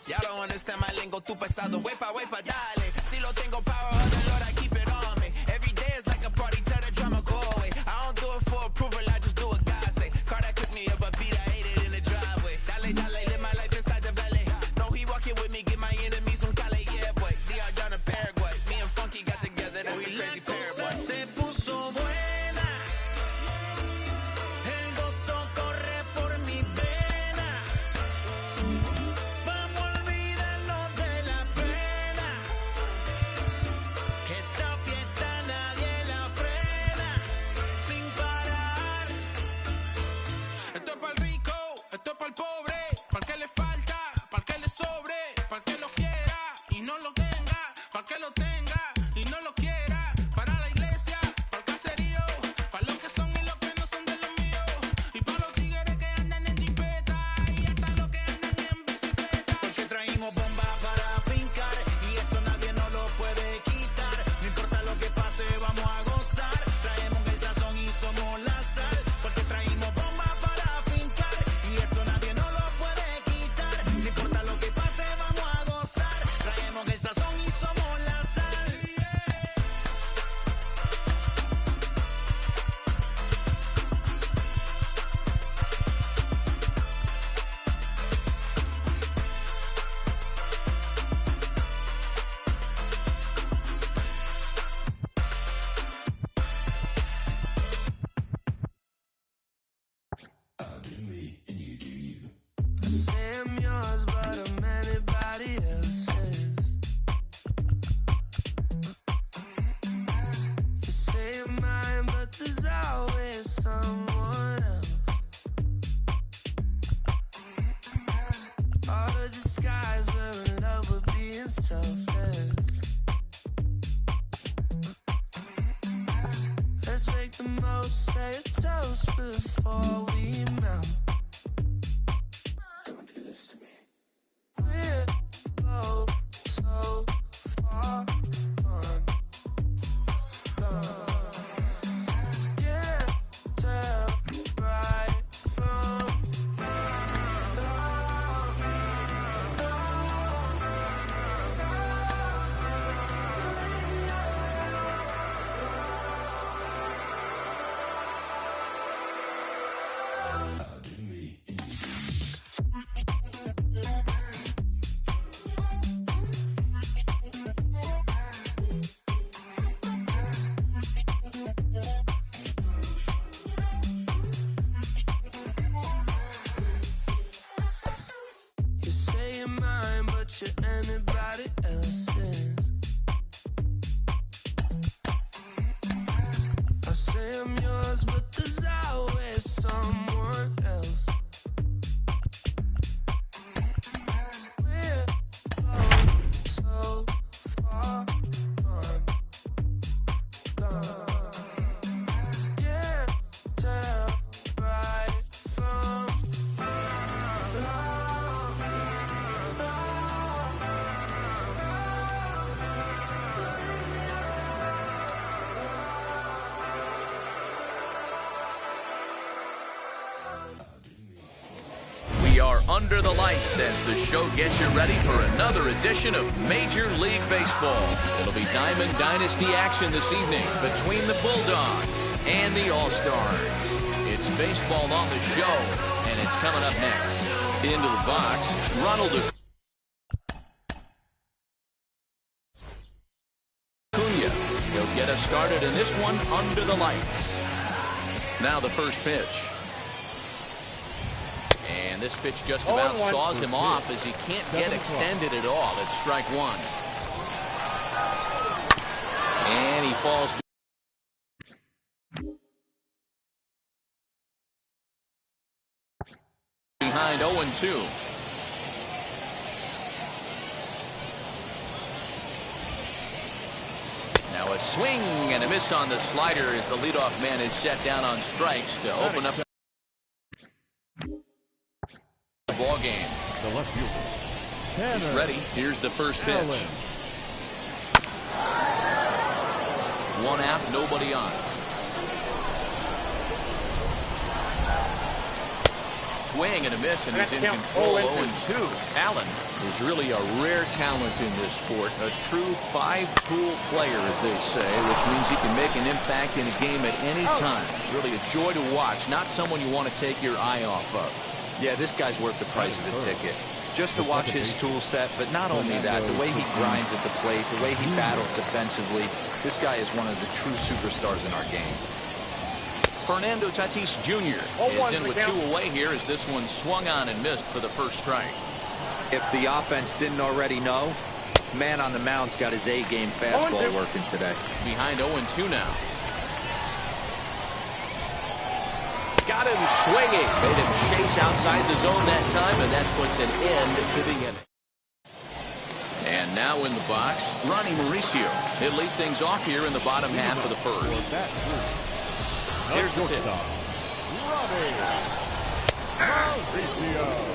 Ya don't understand my lingo, tu pesado. Wepa, dale. Si lo tengo power, oh the Lord, I keep it on me. Every day is like a party, tell the drama go away. I don't do it for approval, I just do what God say. Car that took me up a beat, I ate it in the driveway. Dale, live my life inside the valley. No, he walking with me, get my enemies un cale, yeah, boy. DR John and Paraguay. Me and Funky got together, that's a crazy pair, boy. Se puso buena. El gozo corre por mi vena. Vamos a olvidarnos de la pena. Que esta fiesta nadie la frena. Sin parar. Esto es para el rico, esto es para el pobre, para el que le falta, para el que le sobre, para el que lo quiera y no lo tenga, para el que lo tenga y no lo quiera, para la iglesia, para el caserío, para los que son y los que no son de los míos, y para los tigres que andan en jipeta y hasta los que andan en bicicleta. Porque traímos bomba para fincar. Y esto nadie nos lo puede quitar. No importa lo que pase, vamos a gozar. Traemos el sazón y somos la sal. Porque traímos bomba para fincar. Y esto nadie nos lo puede quitar. No importa lo que pase, vamos a gozar. Traemos el sazón y somos la sal. Say I'm yours, but I'm anybody else's. You say you're mine, but there's always someone else. All the disguise, we're in love with being selfless. Let's make the most, say a toast before we melt. We're both so far gone. Can't tell right from You say you're mine, but you're anybody else's. I say I'm yours, but there's always someone else. We're both so far gone. Can't tell right from We are under the lights as the show gets you ready for another edition of Major League Baseball. It'll be Diamond Dynasty action this evening between the Bulldogs and the All-Stars. It's baseball on the show And it's coming up next. Into the box, Ronald Acuna. He'll get us started in this one under the lights. Now the first pitch. And this pitch just about saws him off as he can't get extended at all. It's strike one. And he falls behind 0-2. Now a swing and a miss on the slider as the leadoff man is set down on strikes to open up the ball game. The left fielder. He's ready. Here's the first pitch. One out, nobody on. Swing and a miss, and he's in control. 0-2. Allen is really a rare talent in this sport. A true five-tool player, as they say, which means he can make an impact in a game at any time. Really a joy to watch. Not someone you want to take your eye off of. Yeah, this guy's worth the price of a ticket. Just to watch his tool set, but not only that, the way he grinds at the plate, the way he battles defensively, this guy is one of the true superstars in our game. Fernando Tatis Jr. is in with 2 away here as this one swung on and missed for the first strike. If the offense didn't already know, man on the mound's got his A-game fastball working today. Behind 0-2 now. Got him swinging. Made him chase outside the zone that time, and that puts an end to the inning. And now in the box, Ronnie Mauricio. He'll lead things off here in the bottom half of the first. Here's the pitch. Ronnie Mauricio.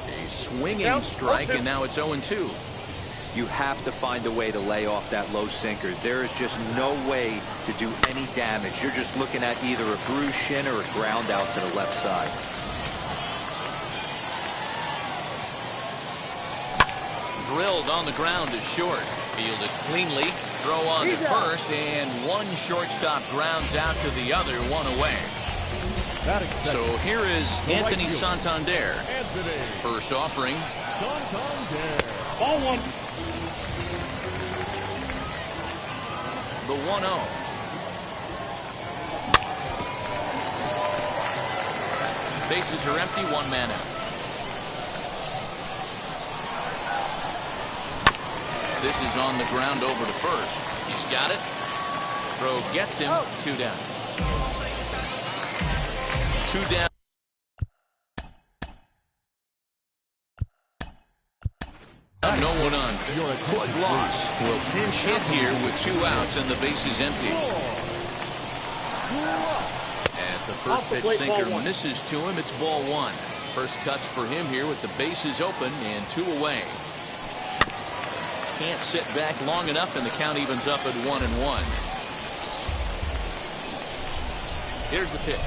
A swinging strike, and now it's 0-2. You have to find a way to lay off that low sinker. There is just no way to do any damage. You're just looking at either a bruised shin or a ground out to the left side. Drilled on the ground is short. Fielded cleanly. Throw on to first, and one shortstop grounds out to the other, 1 away. So here is Anthony Santander. First offering. Ball 1. The 1-0. Bases are empty, 1 man out. This is on the ground over to first. He's got it. Throw gets him. 2 down. 2 down. No one on. Quick loss. Will pinch hit here with 2 outs and the base is empty. As the first pitch sinker misses to him, it's ball 1. First cuts for him here with the bases open and 2 away. Can't sit back long enough, and the count evens up at 1-1. Here's the pitch.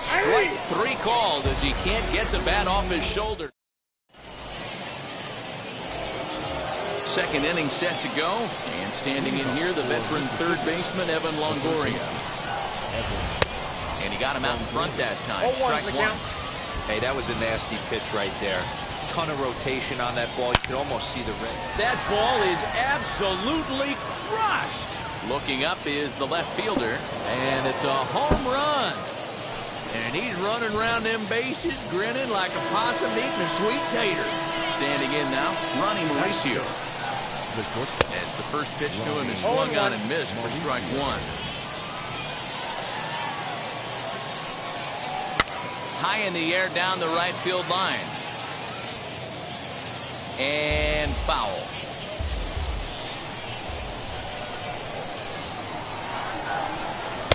Strike 3 called as he can't get the bat off his shoulder. Second inning set to go, and standing in here, the veteran third baseman Evan Longoria. And he got him out in front that time. Strike 1. Hey, that was a nasty pitch right there. Ton of rotation on that ball. You could almost see the red. That ball is absolutely crushed. Looking up is the left fielder, and it's a home run. And he's running around them bases, grinning like a possum eating a sweet tater. Standing in now, Ronnie Mauricio. As the first pitch to him is swung on and missed for strike 1. High in the air down the right field line. And foul.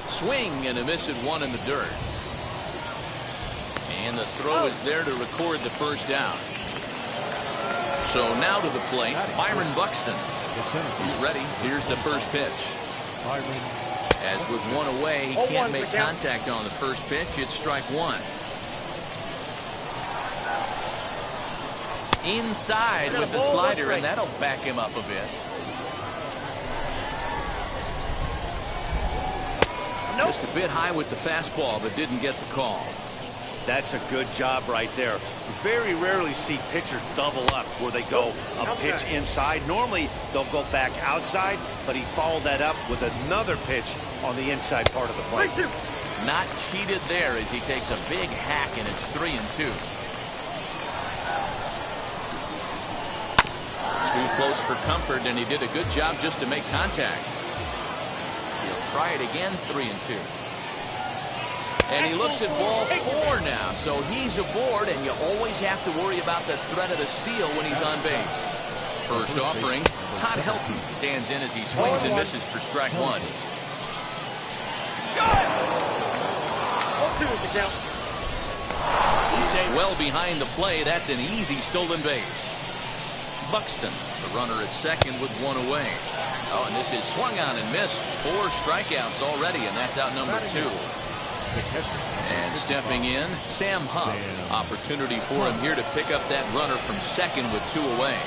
Swing and a miss at 1 in the dirt. And the throw is there to record the first down. So now to the plate, Byron Buxton. He's ready. Here's the first pitch. As with one away, he can't make contact on the first pitch. It's strike one. Inside with the slider, and that'll back him up a bit. Just a bit high with the fastball, but didn't get the call. That's a good job right there. Very rarely see pitchers double up where they go a pitch inside. Normally, they'll go back outside, but he followed that up with another pitch on the inside part of the plate. Not cheated there as he takes a big hack, and it's 3-2. Too close for comfort, and he did a good job just to make contact. He'll try it again, 3-2. And he looks at ball 4 now, so he's aboard, and you always have to worry about the threat of the steal when he's on base. First offering, Todd Helton stands in as he swings and misses for strike one. Well behind the play, that's an easy stolen base. Buxton, the runner at second with one away. Oh, and this is swung on and missed. 4 strikeouts already, and that's out number 2. And stepping in, Sam Huff. Opportunity for him here to pick up that runner from second with 2 away.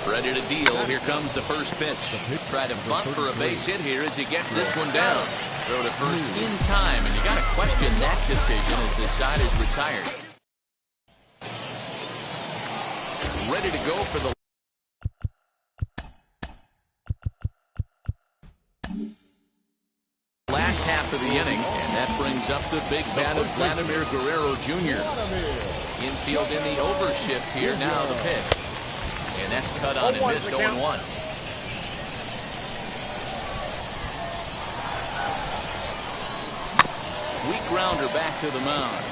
Ready to deal. Here comes the first pitch. Try to bunt for a base hit here as he gets this one down. Throw to first in time, and you got to question that decision as the side is retired. Ready to go for the last half of the inning, and that brings up the big bat of Vladimir Guerrero Jr. Infield in the overshift here. Now the pitch, and that's cut on and missed. 0-1. Weak grounder back to the mound,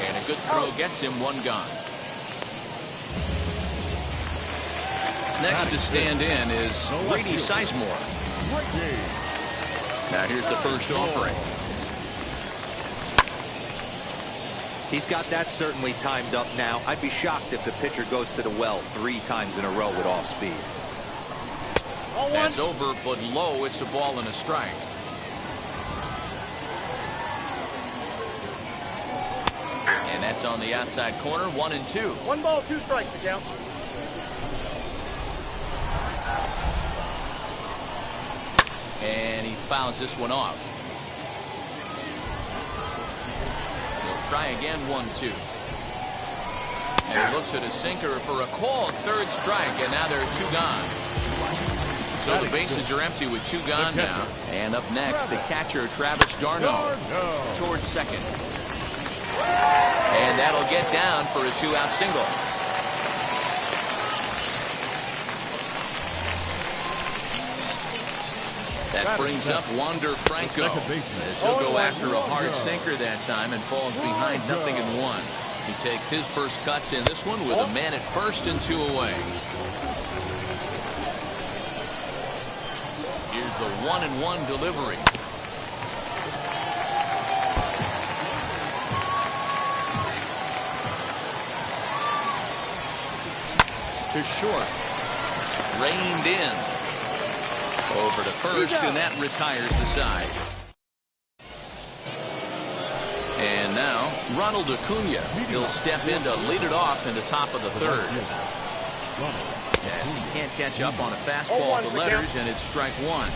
and a good throw gets him one gone. Next to stand in is Brady Sizemore. Now here's the first offering. He's got that certainly timed up now. I'd be shocked if the pitcher goes to the well 3 times in a row with off speed. That's over, but low. It's a ball and a strike. And that's on the outside corner. 1-2. 1 ball, 2 strikes to count. And he fouls this one off. He'll try again, 1-2. And he looks at a sinker for a called 3rd strike, and now there are 2 gone. So the bases are empty with 2 gone now. And up next, the catcher, Travis d'Arnaud, towards second. And that'll get down for a 2-out single. That brings up Wander Franco, as he'll go after a hard sinker that time and falls behind 0-1. He takes his first cuts in this one with a man at first and 2 away. Here's the 1-1 delivery. To short. Reined in. Over to first, and that retires the side. And now, Ronald Acuna. He'll step in to lead it off in the top of the 3rd. As he can't catch up on a fastball with the letters, and it's strike 1.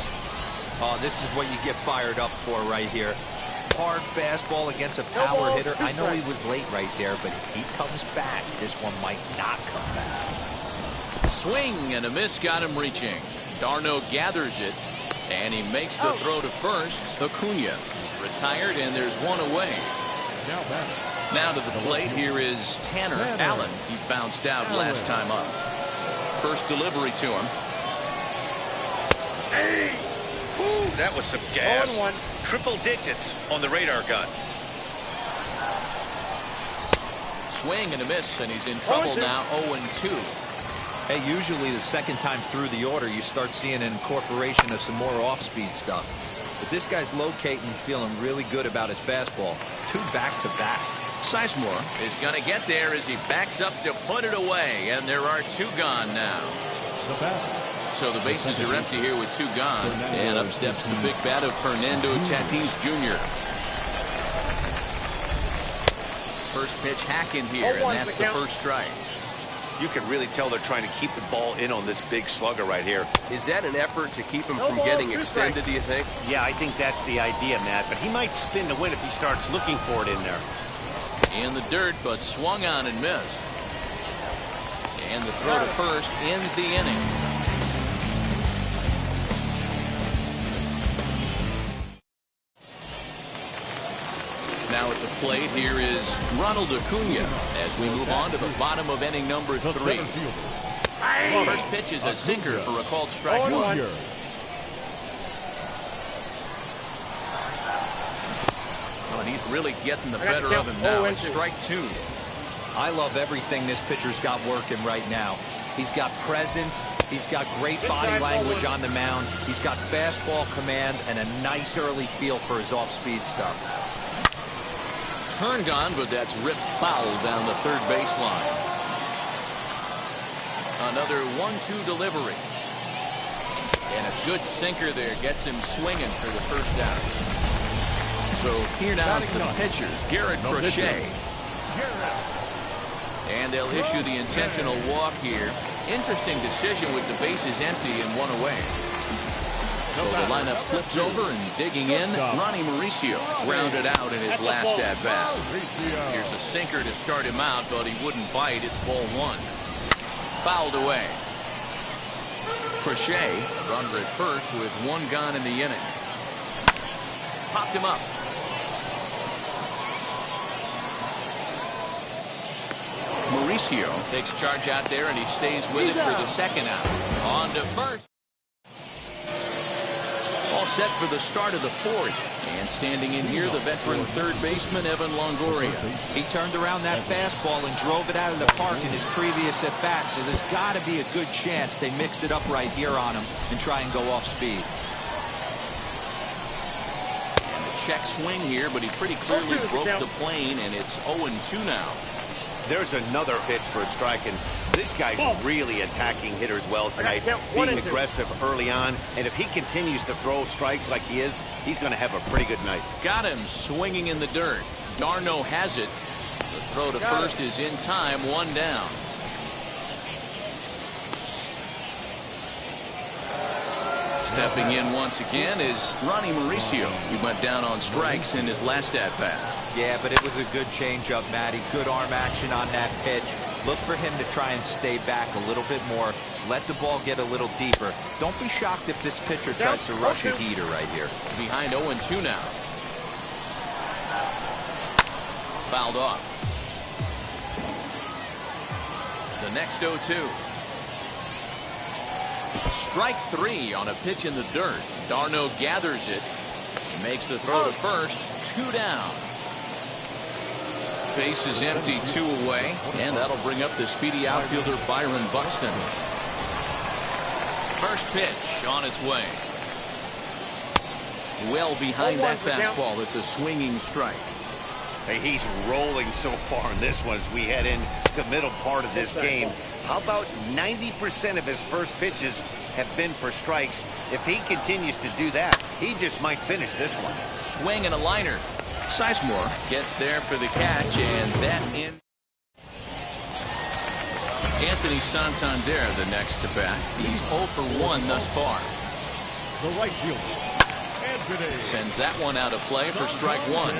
Oh, this is what you get fired up for right here. Hard fastball against a power hitter. I know he was late right there, but if he comes back, this one might not come back. Swing and a miss got him reaching. d'Arnaud gathers it, and he makes the throw to first. Acuna is retired, and there's 1 away. Now to the plate, here is Tanner Allen. He bounced out last time up. First delivery to him. Hey! Ooh, that was some gas. 0-1. Triple digits on the radar gun. Swing and a miss, and he's in trouble now. 0-2. Hey, usually the second time through the order, you start seeing an incorporation of some more off-speed stuff. But this guy's locating and feeling really good about his fastball. 2 back-to-back. Sizemore is going to get there as he backs up to put it away, and there are 2 gone now. The batter. So the bases are empty here with 2 gone, and up steps the big bat of Fernando Tatis Jr. First pitch hack in here, and that's the first strike. You can really tell they're trying to keep the ball in on this big slugger right here. Is that an effort to keep him from getting extended, do you think? Yeah, I think that's the idea, Matt. But he might spin to win if he starts looking for it in there. In the dirt, but swung on and missed. And the throw to first ends the inning. Now at the plate, here is Ronald Acuna as we move on to the bottom of inning number 3. First pitch is a sinker for a called strike 1. Oh, and he's really getting the better of him now. It's strike 2. I love everything this pitcher's got working right now. He's got presence. He's got great body language on the mound. He's got fastball command and a nice early feel for his off-speed stuff. Turned on, but that's ripped foul down the third baseline. Another 1-2 delivery. And a good sinker there gets him swinging for the first out. So here now is the pitcher, Garrett Crochet. And they'll issue the intentional walk here. Interesting decision with the bases empty and 1 away. So the lineup flips over and digging in, Ronnie Mauricio grounded out in his last at-bat. Here's a sinker to start him out, but he wouldn't bite. It's ball 1. Fouled away. Crochet, runner at first with 1 gone in the inning. Popped him up. Mauricio takes charge out there, and he stays with it for the second out. On to first. All set for the start of the 4th. And standing in here, the veteran third baseman, Evan Longoria. He turned around that fastball and drove it out of the park in his previous at-bat, so there's got to be a good chance they mix it up right here on him and try and go off speed. And the check swing here, but he pretty clearly broke the plane, and it's 0-2 now. There's another pitch for a strike, and this guy's really attacking hitters well tonight, being aggressive early on, and if he continues to throw strikes like he is, he's going to have a pretty good night. Got him swinging in the dirt. Darno has it. The throw to first is in time, 1 down. Stepping in once again is Ronnie Mauricio. He went down on strikes in his last at-bat. Yeah, but it was a good changeup, Matty. Good arm action on that pitch. Look for him to try and stay back a little bit more. Let the ball get a little deeper. Don't be shocked if this pitcher tries to rush a heater right here. Behind 0-2 now. Fouled off. The next 0-2. Strike 3 on a pitch in the dirt. Darno gathers it. Makes the throw to first. 2 down. Base is empty, 2 away, and that'll bring up the speedy outfielder Byron Buxton. First pitch on its way. Well behind that fastball. It's a swinging strike. Hey, he's rolling so far in this one as we head into the middle part of this game. How about 90% of his first pitches have been for strikes? If he continues to do that, he just might finish this one. Swing and a liner. Sizemore gets there for the catch, and that in. Anthony Santander, the next to bat. He's 0 for 1 thus far. The right fielder, Anthony. Sends that one out of play for strike 1.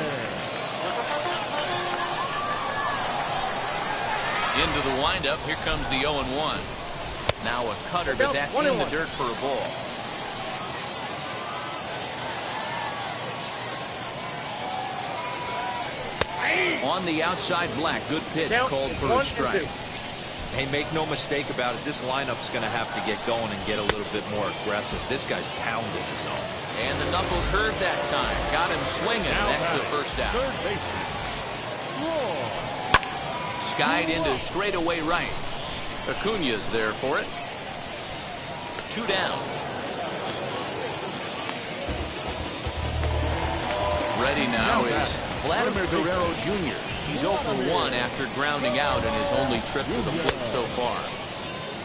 Into the windup. Here comes the 0-1. Now a cutter, but that's in the dirt for a ball. On the outside, Black. Good pitch called for a strike. Hey, make no mistake about it. This lineup's going to have to get going and get a little bit more aggressive. This guy's pounding his zone. And the knuckle curve that time. Got him swinging. That's the first out. Skied into straightaway right. Acuna's there for it. 2 down. ready now is Vladimir Guerrero Jr. He's 0 for 1 after grounding out in his only trip to the plate so far.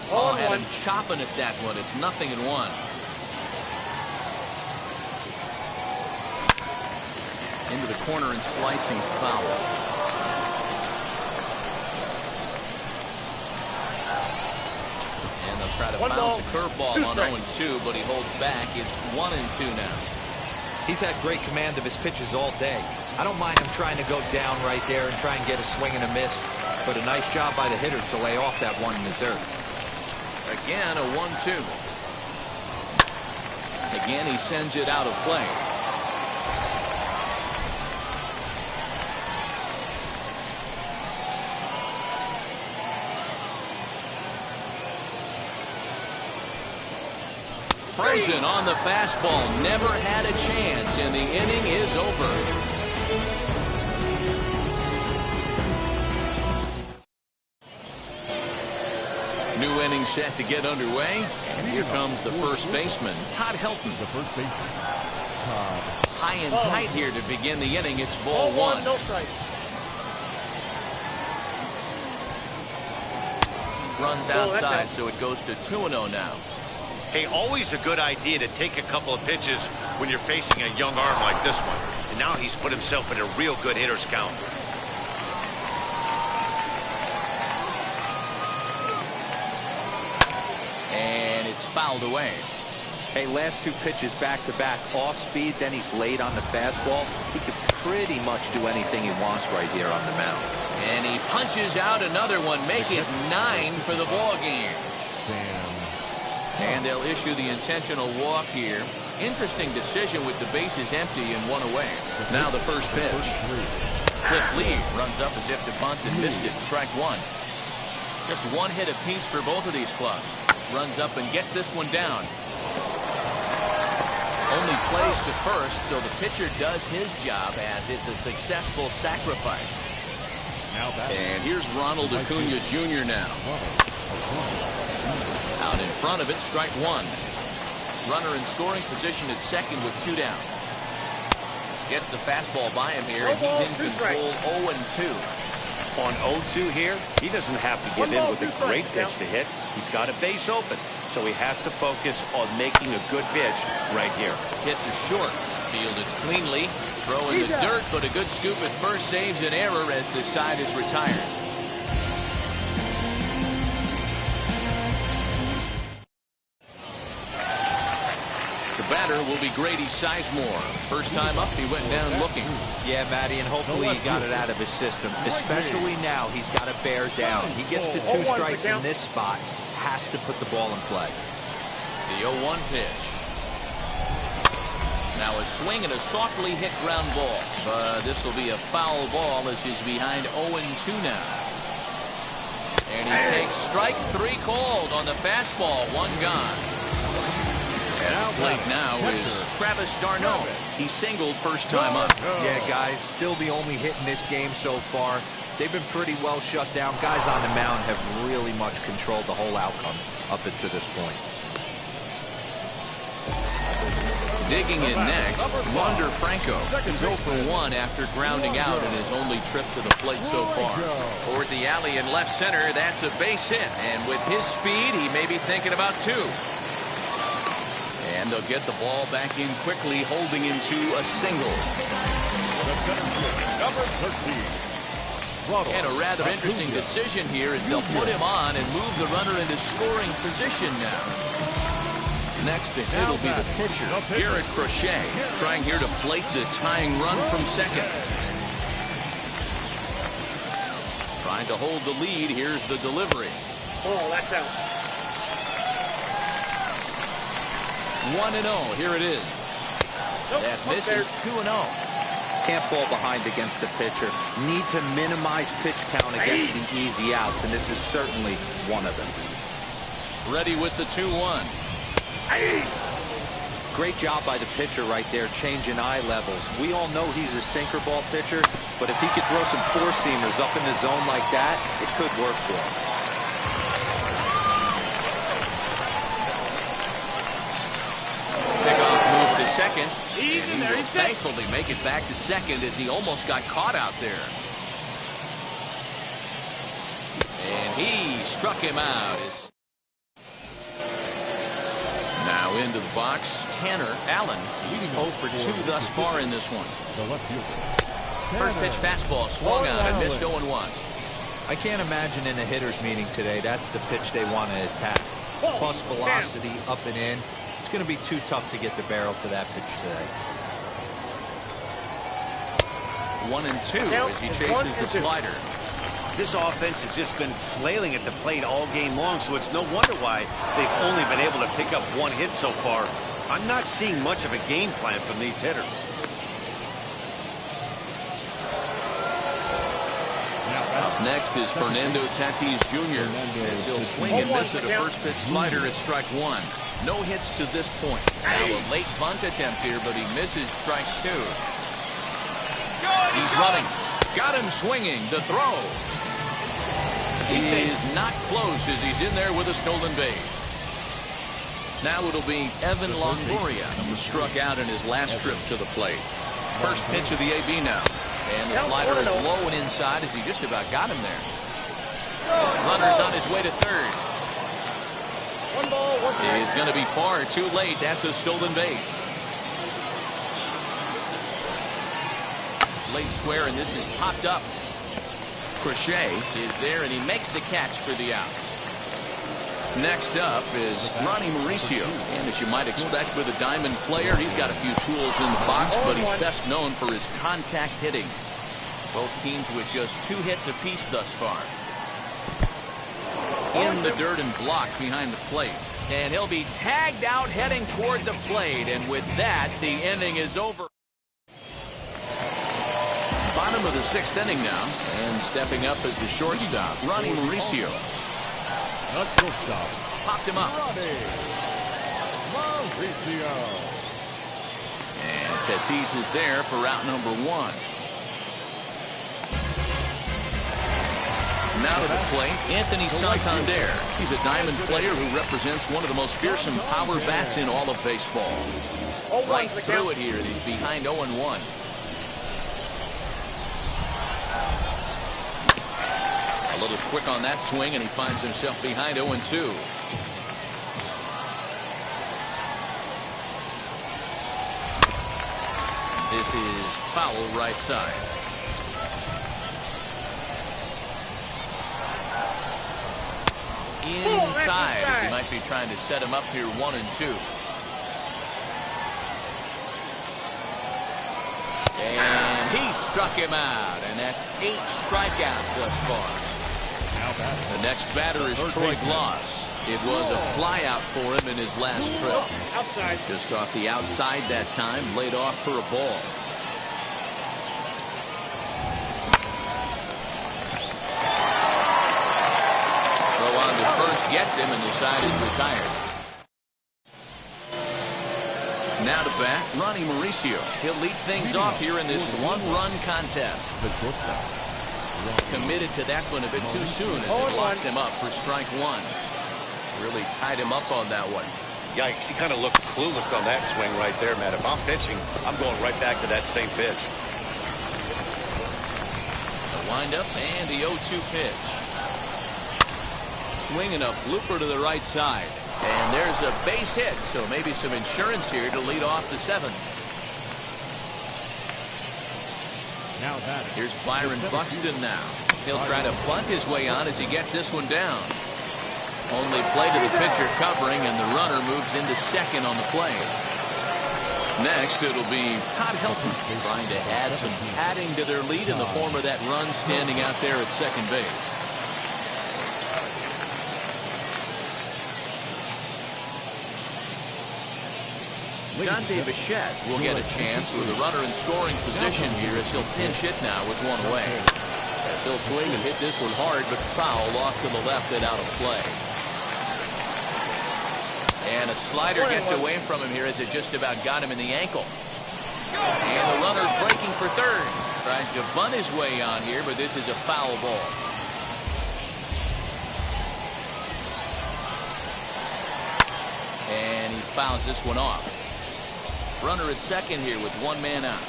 Oh, and I'm chopping at that one. It's 0-1. Into the corner and slicing foul. And they'll try to bounce a curveball on 0-2, but he holds back. It's 1-2 now. He's had great command of his pitches all day. I don't mind him trying to go down right there and try and get a swing and a miss, but a nice job by the hitter to lay off that one in the dirt. Again, a 1-2. Again, he sends it out of play. Frozen on the fastball. Never had a chance, and the inning is over. New inning set to get underway. And here comes the first baseman, Todd Helton. The first baseman, Todd. High and tight here to begin the inning. It's ball one. No strike. Runs outside, so it goes to 2-0 now. Hey, always a good idea to take a couple of pitches when you're facing a young arm like this one. And now he's put himself in a real good hitter's count. And it's fouled away. Hey, last two pitches back-to-back off speed, then he's late on the fastball. He could pretty much do anything he wants right here on the mound. And he punches out another one, make it 9 for the ball game. And they'll issue the intentional walk here. Interesting decision with the bases empty and one away. Now the first pitch. Cliff Lee runs up as if to bunt and missed it. Strike one. Just one hit apiece for both of these clubs. Runs up and gets this one down. Only plays to first, so the pitcher does his job as it's a successful sacrifice. And here's Ronald Acuna Jr. now. Out in front of it, strike one. Runner in scoring position at second with 2 down. Gets the fastball by him here, and he's in control 0-2. On 0-2 here, he doesn't have to give in with a great pitch to hit. He's got a base open, so he has to focus on making a good pitch right here. Hit to short, fielded cleanly. Throw in the dirt, but a good scoop at first saves an error as the side is retired. Batter will be Grady Sizemore. First time up, he went down looking. Yeah, Matty, and hopefully he got it out of his system. Especially now, he's got to bear down. He gets the 2 strikes in this spot. Has to put the ball in play. The 0-1 pitch. Now a swing and a softly hit ground ball. But this will be a foul ball as he's behind 0-2 now. And he takes strike 3 called on the fastball. 1 gone. And out plate now is Travis d'Arnaud. He singled first time up. Yeah, guys, still the only hit in this game so far. They've been pretty well shut down. Guys on the mound have really much controlled the whole outcome up until this point. Digging in next, Wander Franco. He's 0 for 1 after grounding out in his only trip to the plate so far. Toward the alley in left center, that's a base hit. And with his speed, he may be thinking about 2. And they'll get the ball back in quickly, holding into a single. Number 13. And a rather interesting decision here as they'll put him on and move the runner into scoring position now. Next to hit will be the pitcher, Garrett Crochet, trying here to plate the tying run from second. Trying to hold the lead. Here's the delivery. Oh, that's out. 1-0. Here it is. That misses 2-0. Can't fall behind against the pitcher. Need to minimize pitch count against the easy outs, and this is certainly one of them. Ready with the 2-1. Great job by the pitcher right there, changing eye levels. We all know he's a sinker ball pitcher, but if he could throw some 4-seamers up in the zone like that, it could work for him. second. And he will thankfully make it back to second as he almost got caught out there. And he struck him out. Now into the box, Tanner Allen. He's 0 for 2 thus far in this one. First pitch fastball swung on and missed 0-1. I can't imagine in a hitter's meeting today that's the pitch they want to attack. Plus velocity up and in. It's going to be too tough to get the barrel to that pitch today. 1-2 as he chases the slider. This offense has just been flailing at the plate all game long, so it's no wonder why they've only been able to pick up 1 hit so far. I'm not seeing much of a game plan from these hitters. Up next is Fernando Tatis Jr. as he'll swing and miss at a first pitch slider at strike 1. No hits to this point. Now a late bunt attempt here, but he misses strike 2. He's running. Got him swinging. The throw. He is not close as he's in there with a stolen base. Now it'll be Evan Longoria, who was struck out in his last trip to the plate. First pitch of the AB now. And the slider is low and inside as he just about got him there. Runner's on his way to third. He's going to be far too late. That's a stolen base. Late square, and this is popped up. Crochet is there, and he makes the catch for the out. Next up is Ronnie Mauricio. And as you might expect with a diamond player, he's got a few tools in the box, but he's best known for his contact hitting. Both teams with just 2 hits apiece thus far. In the dirt and blocked behind the plate. And he'll be tagged out heading toward the plate. And with that, the inning is over. Bottom of the 6th inning now. And stepping up as the shortstop, Ronnie Mauricio. The shortstop. Popped him up. Mauricio. And Tatis is there for route number 1. Now to the plate, Anthony Santander. He's a diamond player who represents one of the most fearsome power bats in all of baseball. Right through it here, and he's behind 0-1. A little quick on that swing, and he finds himself behind 0-2. This is foul right side. Inside as he might be trying to set him up here 1-2. And he struck him out, and that's 8 strikeouts thus far. The next batter is Troy Gloss. It was a flyout for him in his last trip. Just off the outside that time, laid off for a ball. Throw on to first gets him, and the side is retired. Now to bat, Ronnie Mauricio. He'll lead things off here in this 1-run contest. Committed to that one a bit too soon as it locks him up for strike 1. Really tied him up on that one. Yikes, he kind of looked clueless on that swing right there, Matt. If I'm pitching, I'm going right back to that same pitch. The windup and the 0-2 pitch. Swinging a blooper to the right side. And there's a base hit, so maybe some insurance here to lead off the 7th. Here's Byron Buxton now. He'll try to bunt his way on as he gets this one down. Only play to the pitcher covering, and the runner moves into second on the play. Next, it'll be Todd Helton trying to add some padding to their lead in the form of that run standing out there at second base. Dante Bichette will get a chance with a runner in scoring position here as he'll pinch hit now with 1 away. As he'll swing and hit this one hard, but foul off to the left and out of play. And a slider gets away from him here as it just about got him in the ankle. And the runner's breaking for third. Tries to bunt his way on here, but this is a foul ball. And he fouls this one off. Runner at second here with one man out.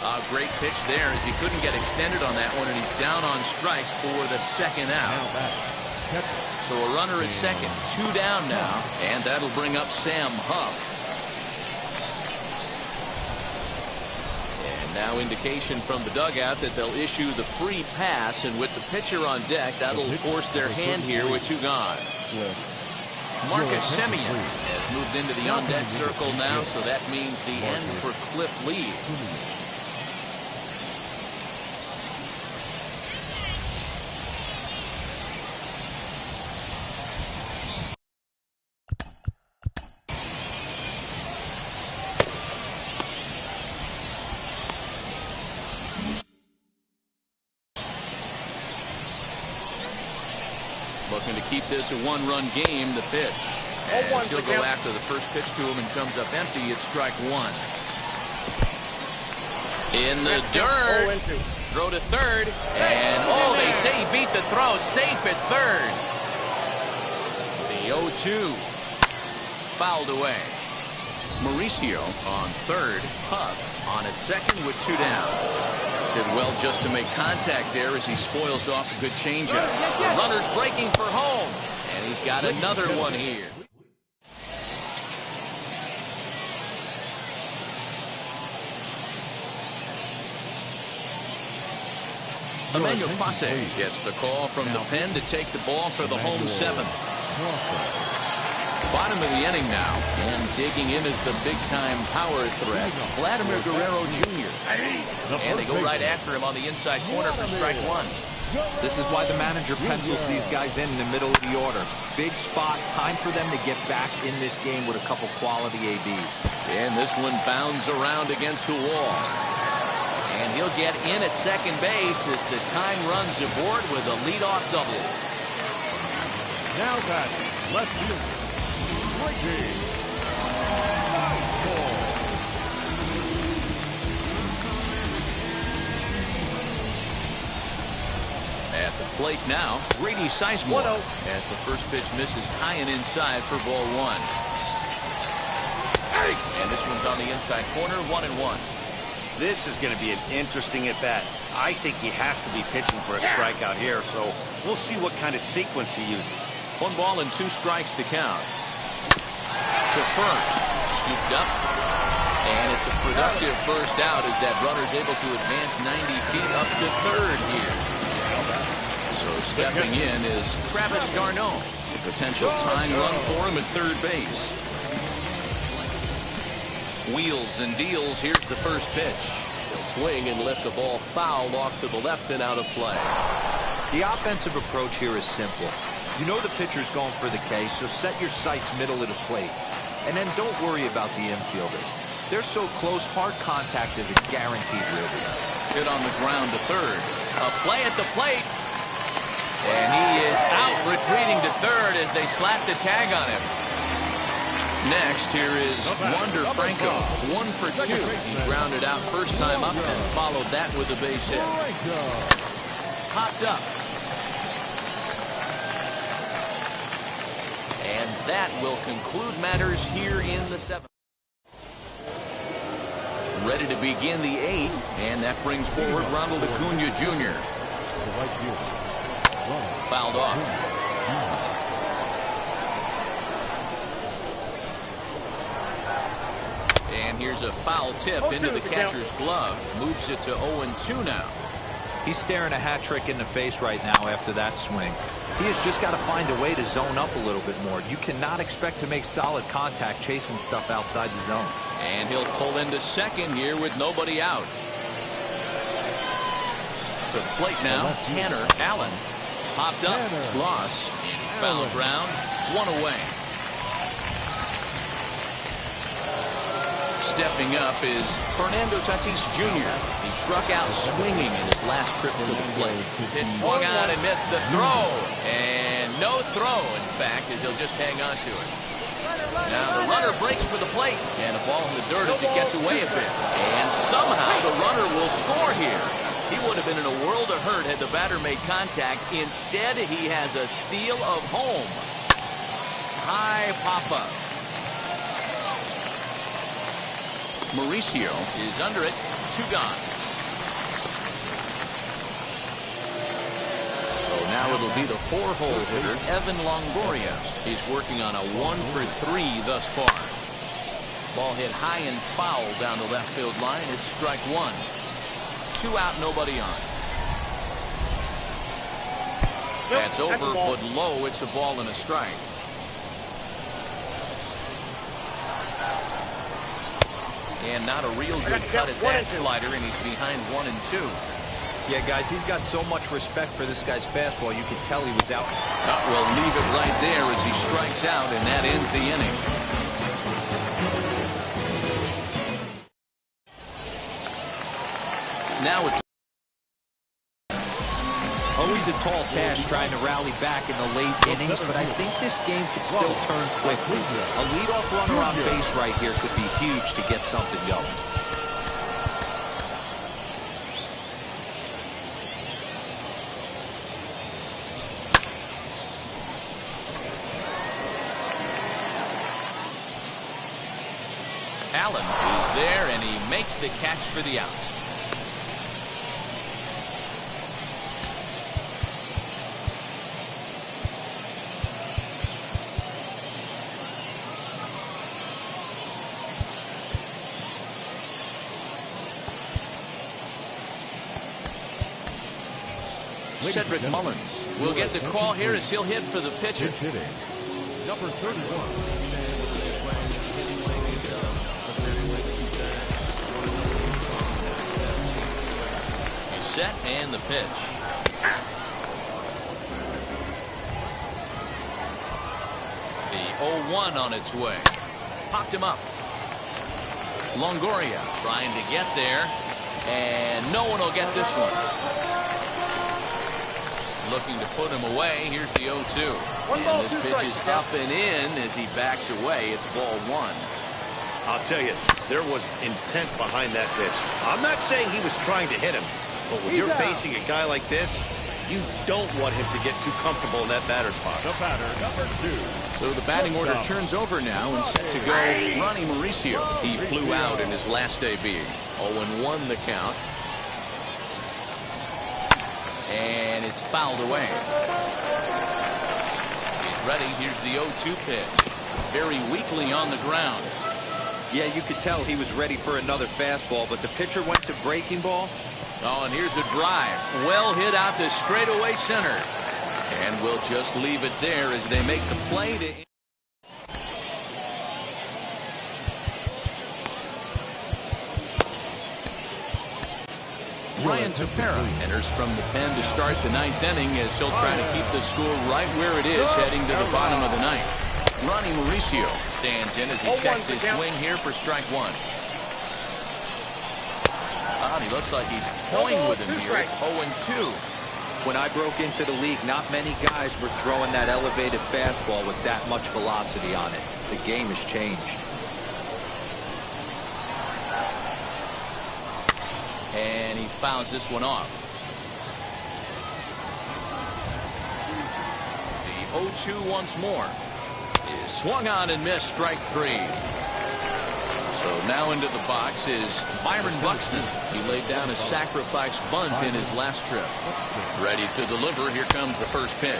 A great pitch there as he couldn't get extended on that one, and he's down on strikes for the second out. So a runner at second, 2 down now, and that'll bring up Sam Huff. And now indication from the dugout that they'll issue the free pass, and with the pitcher on deck, that'll force their hand here with 2 gone. Marcus Semien has moved into the on-deck circle now, so that means the end for Cliff Lee. Looking to keep this a 1-run game. The pitch. As he'll go after the first pitch to him and comes up empty. It's strike 1. In the dirt. Throw to third. And they say he beat the throw. Safe at third. The 0-2. Fouled away. Mauricio on third. Huff on at second with 2 down. Did well just to make contact there as he spoils off a good changeup. The runner's breaking for home, and he's got another one here. Emmanuel Clase gets the call from the pen to take the ball for the home 7th. Bottom of the inning now, and digging in is the big-time power threat, Vladimir Guerrero Jr. And they go right after him on the inside corner for strike 1. This is why the manager pencils these guys in the middle of the order. Big spot, time for them to get back in this game with a couple quality ABs. And this one bounds around against the wall. And he'll get in at second base as the time runs aboard with a leadoff double. Now back, left field. At the plate now, Grady Sizemore as the first pitch misses high and inside for ball 1. And this one's on the inside corner, 1-1. This is going to be an interesting at-bat. I think he has to be pitching for a strikeout here, so we'll see what kind of sequence he uses. 1 ball and 2 strikes to count. To first, scooped up, and it's a productive first out as that runner's able to advance 90 feet up to third here. So stepping in is Travis Garneau, a potential tying run for him at third base. Wheels and deals. Here's the first pitch. He'll swing and lift the ball foul off to the left and out of play. The offensive approach here is simple. You know the pitcher's going for the K, so set your sights middle of the plate. And then don't worry about the infielders. They're so close, hard contact is a guaranteed ribby. Hit on the ground to third. A play at the plate. And he is out retreating to third as they slap the tag on him. Next, here is Wander Franco. 1 for 2. He grounded out first time up and followed that with a base hit. Popped up. And that will conclude matters here in the 7th. Ready to begin the 8th, and that brings forward Ronald Acuna Jr. Fouled off. And here's a foul tip into the catcher's glove. Moves it to 0-2 now. He's staring a hat trick in the face right now after that swing. He has just got to find a way to zone up a little bit more. You cannot expect to make solid contact chasing stuff outside the zone. And he'll pull into second here with nobody out. To the plate now, Tanner Allen. Popped up, loss, foul ground, 1 away. Stepping up is Fernando Tatis Jr. He struck out swinging in his last trip to the plate. It swung on and missed the throw. And no throw, in fact, as he'll just hang on to it. Now the runner breaks for the plate. And a ball in the dirt as it gets away a bit. And somehow the runner will score here. He would have been in a world of hurt had the batter made contact. Instead, he has a steal of home. High pop-up. Mauricio is under it. 2 gone. So now it'll be the 4-hole hitter, Evan Longoria. He's working on a 1-for-3 thus far. Ball hit high and foul down the left field line. It's strike 1. 2 out, nobody on. That's over, but low. It's a ball and a strike. And not a real good cut at that slider, and he's behind 1-2. Yeah, guys, he's got so much respect for this guy's fastball. You can tell he was out. We'll leave it right there as he strikes out, and that ends the inning. Now it's always a tall task trying to rally back in the late innings, but I think this game could still turn quickly. A leadoff runner on base right here could be huge to get something going. Allen is there, and he makes the catch for the out. Cedric Mullins will get the call here as he'll hit for the pitcher. Number 31. He's set and the pitch. The 0-1 on its way. Popped him up. Longoria trying to get there, and no one will get this one. Looking to put him away. Here's the 0-2. And this pitch is up and in as he backs away. It's ball 1. I'll tell you, there was intent behind that pitch. I'm not saying he was trying to hit him, but when you're facing a guy like this, you don't want him to get too comfortable in that batter's box. The batter, number 2. So the batting order turns over now, and set to go Ronnie Mauricio. He flew out in his last AB. 0-1 the count. And it's fouled away. He's ready. Here's the 0-2 pitch. Very weakly on the ground. Yeah, you could tell he was ready for another fastball, but the pitcher went to breaking ball. Oh, and here's a drive. Well hit out to straightaway center. And we'll just leave it there as they make the play to... Ryan Tepera enters from the pen to start the 9th inning as he'll try to keep the score right where it is heading to the bottom of the 9th. Ronnie Mauricio stands in as he checks his swing here for strike 1. He looks like he's toying with him here. It's 0-2. When I broke into the league, not many guys were throwing that elevated fastball with that much velocity on it. The game has changed. And he fouls this one off. The 0-2 once more is swung on and missed, strike 3. So now into the box is Byron Buxton. He laid down a sacrifice bunt in his last trip. Ready to deliver. Here comes the first pitch.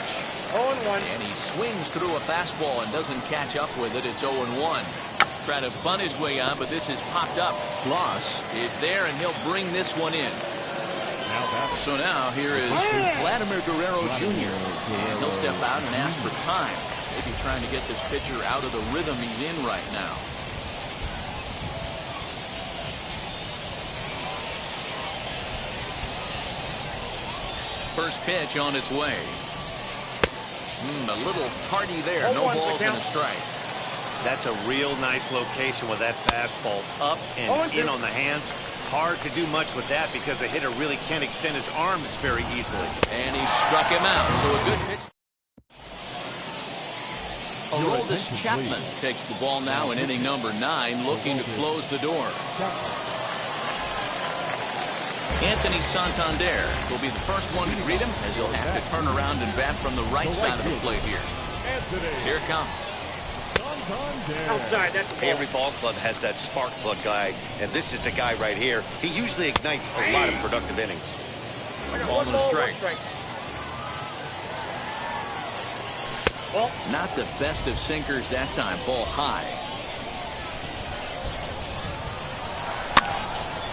0-1. And he swings through a fastball and doesn't catch up with it. It's 0-1. Trying to bunt his way on, but this is popped up. Gloss is there, and he'll bring this one in. So now here is Vladimir Guerrero Jr. And he'll step out and ask for time. Maybe trying to get this pitcher out of the rhythm he's in right now. First pitch on its way. A little tardy there. No balls and a strike. That's a real nice location with that fastball up and in on the hands. Hard to do much with that because the hitter really can't extend his arms very easily. And he struck him out. So a good pitch. Aroldis Chapman takes the ball now in inning number 9, looking to close the door. Anthony Santander will be the first one to greet him as he'll have to turn around and bat from the right side of the plate here. Here it comes. Outside, that's Every ball club has that spark plug guy, and this is the guy right here. He usually ignites a lot of productive innings. Ball and a strike. Not the best of sinkers that time. Ball high.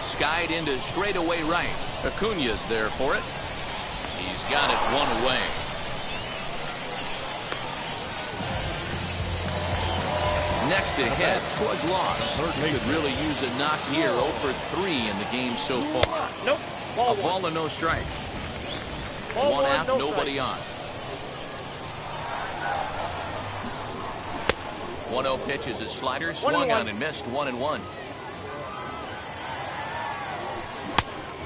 Skied into straightaway right. Acuna's there for it. He's got it one away. Next to hit, plug loss. He could really use a knock here. 0 for 3 in the game so far. Nope. A ball and no strikes. One out, nobody on. 1-0 pitch is a slider, swung on and missed. 1-1.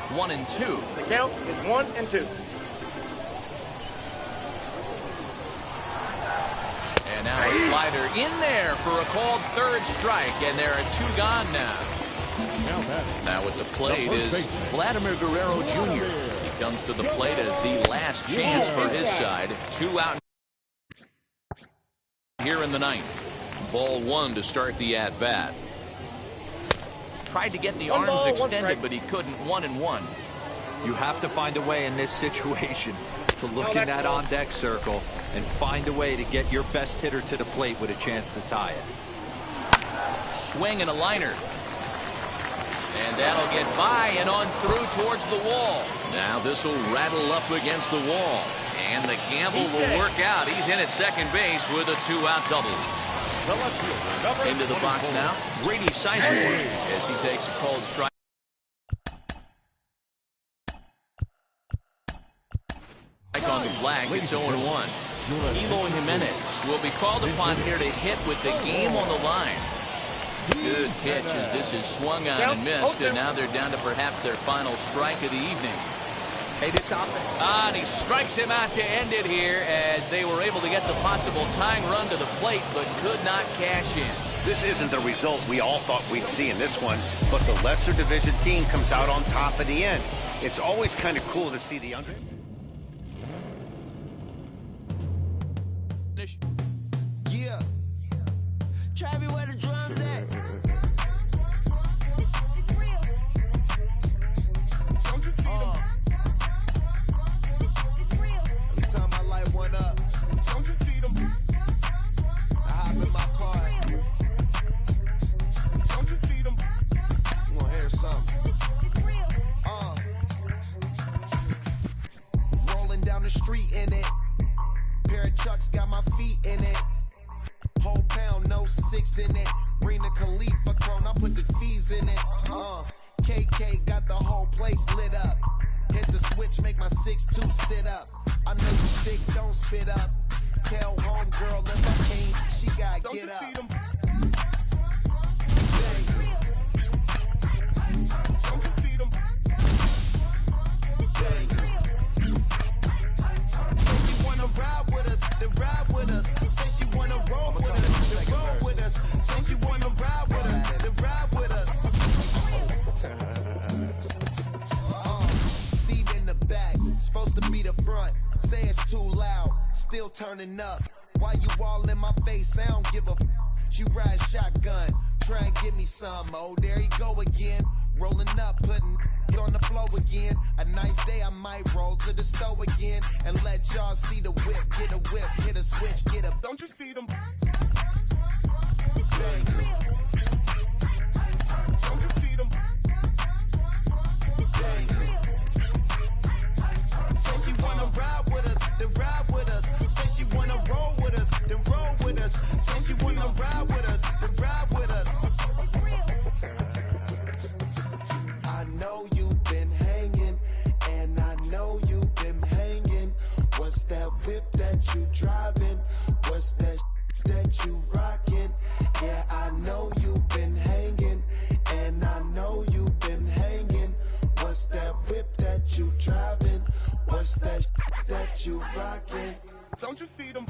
1-2. The count is 1-2. And now a slider in there for a called third strike, and there are 2 gone now. Now at the plate is Vladimir Guerrero Jr. He comes to the plate as the last chance for his side. 2 out here in the 9th. Ball 1 to start the at-bat. Tried to get the arms extended, but he couldn't. 1-1. You have to find a way in this situation to look in that on-deck circle and find a way to get your best hitter to the plate with a chance to tie it. Swing and a liner. And that'll get by and on through towards the wall. Now this will rattle up against the wall. And the gamble will work out. He's in at second base with a 2-out double. Into the box now, Grady Sizemore as he takes a called strike. On the black, it's 0-1. Eloy Jimenez will be called upon here to hit with the game on the line. Good pitch as this is swung on and missed, and now they're down to perhaps their final strike of the evening. Hey, this and he strikes him out to end it here as they were able to get the possible tying run to the plate, but could not cash in. This isn't the result we all thought we'd see in this one, but the lesser division team comes out on top in the end. It's always kind of cool to see the under. Yeah. Travis, where the drums at? It's real. Don't you see them? It's real. Every time I light one up, don't you see them? I hop in my car. Don't you see them? You gonna hear something? It's real. Rolling down the street in it. Pair of Chucks got my feet in it. Whole pound, no 6 in it. Bring the Khalifa clone, I put the fees in it. KK got the whole place lit up. Hit the switch, make my 6'2" sit up. I know you sick, don't spit up. Tell homegirl if I can't, she gotta get up. Don't you see them? Ride with us, then ride with us. Say she wanna roll with us, then roll with us. Say she wanna ride with us, then ride with us. Seat in the back, supposed to be the front. Say it's too loud, still turning up. Why you all in my face? I don't give a f. She ride shotgun, try and give me some. Oh, there you go again. Rolling up, putting on the floor again. A nice day, I might roll to the store again and let y'all see the whip. Get a whip, hit a switch, get a. Don't you see them? Don't you see them? Say she wanna ride with us, then ride with us. Say she wanna roll with us, then roll with us. Say she wanna ride with us, then ride with us. I know you've been hanging, and I know you've been hanging. What's that whip that you driving? What's that that you rocking? Yeah, I know you've been hanging, and I know you've been hanging. What's that whip that you driving? What's that that you rocking? Don't you see them?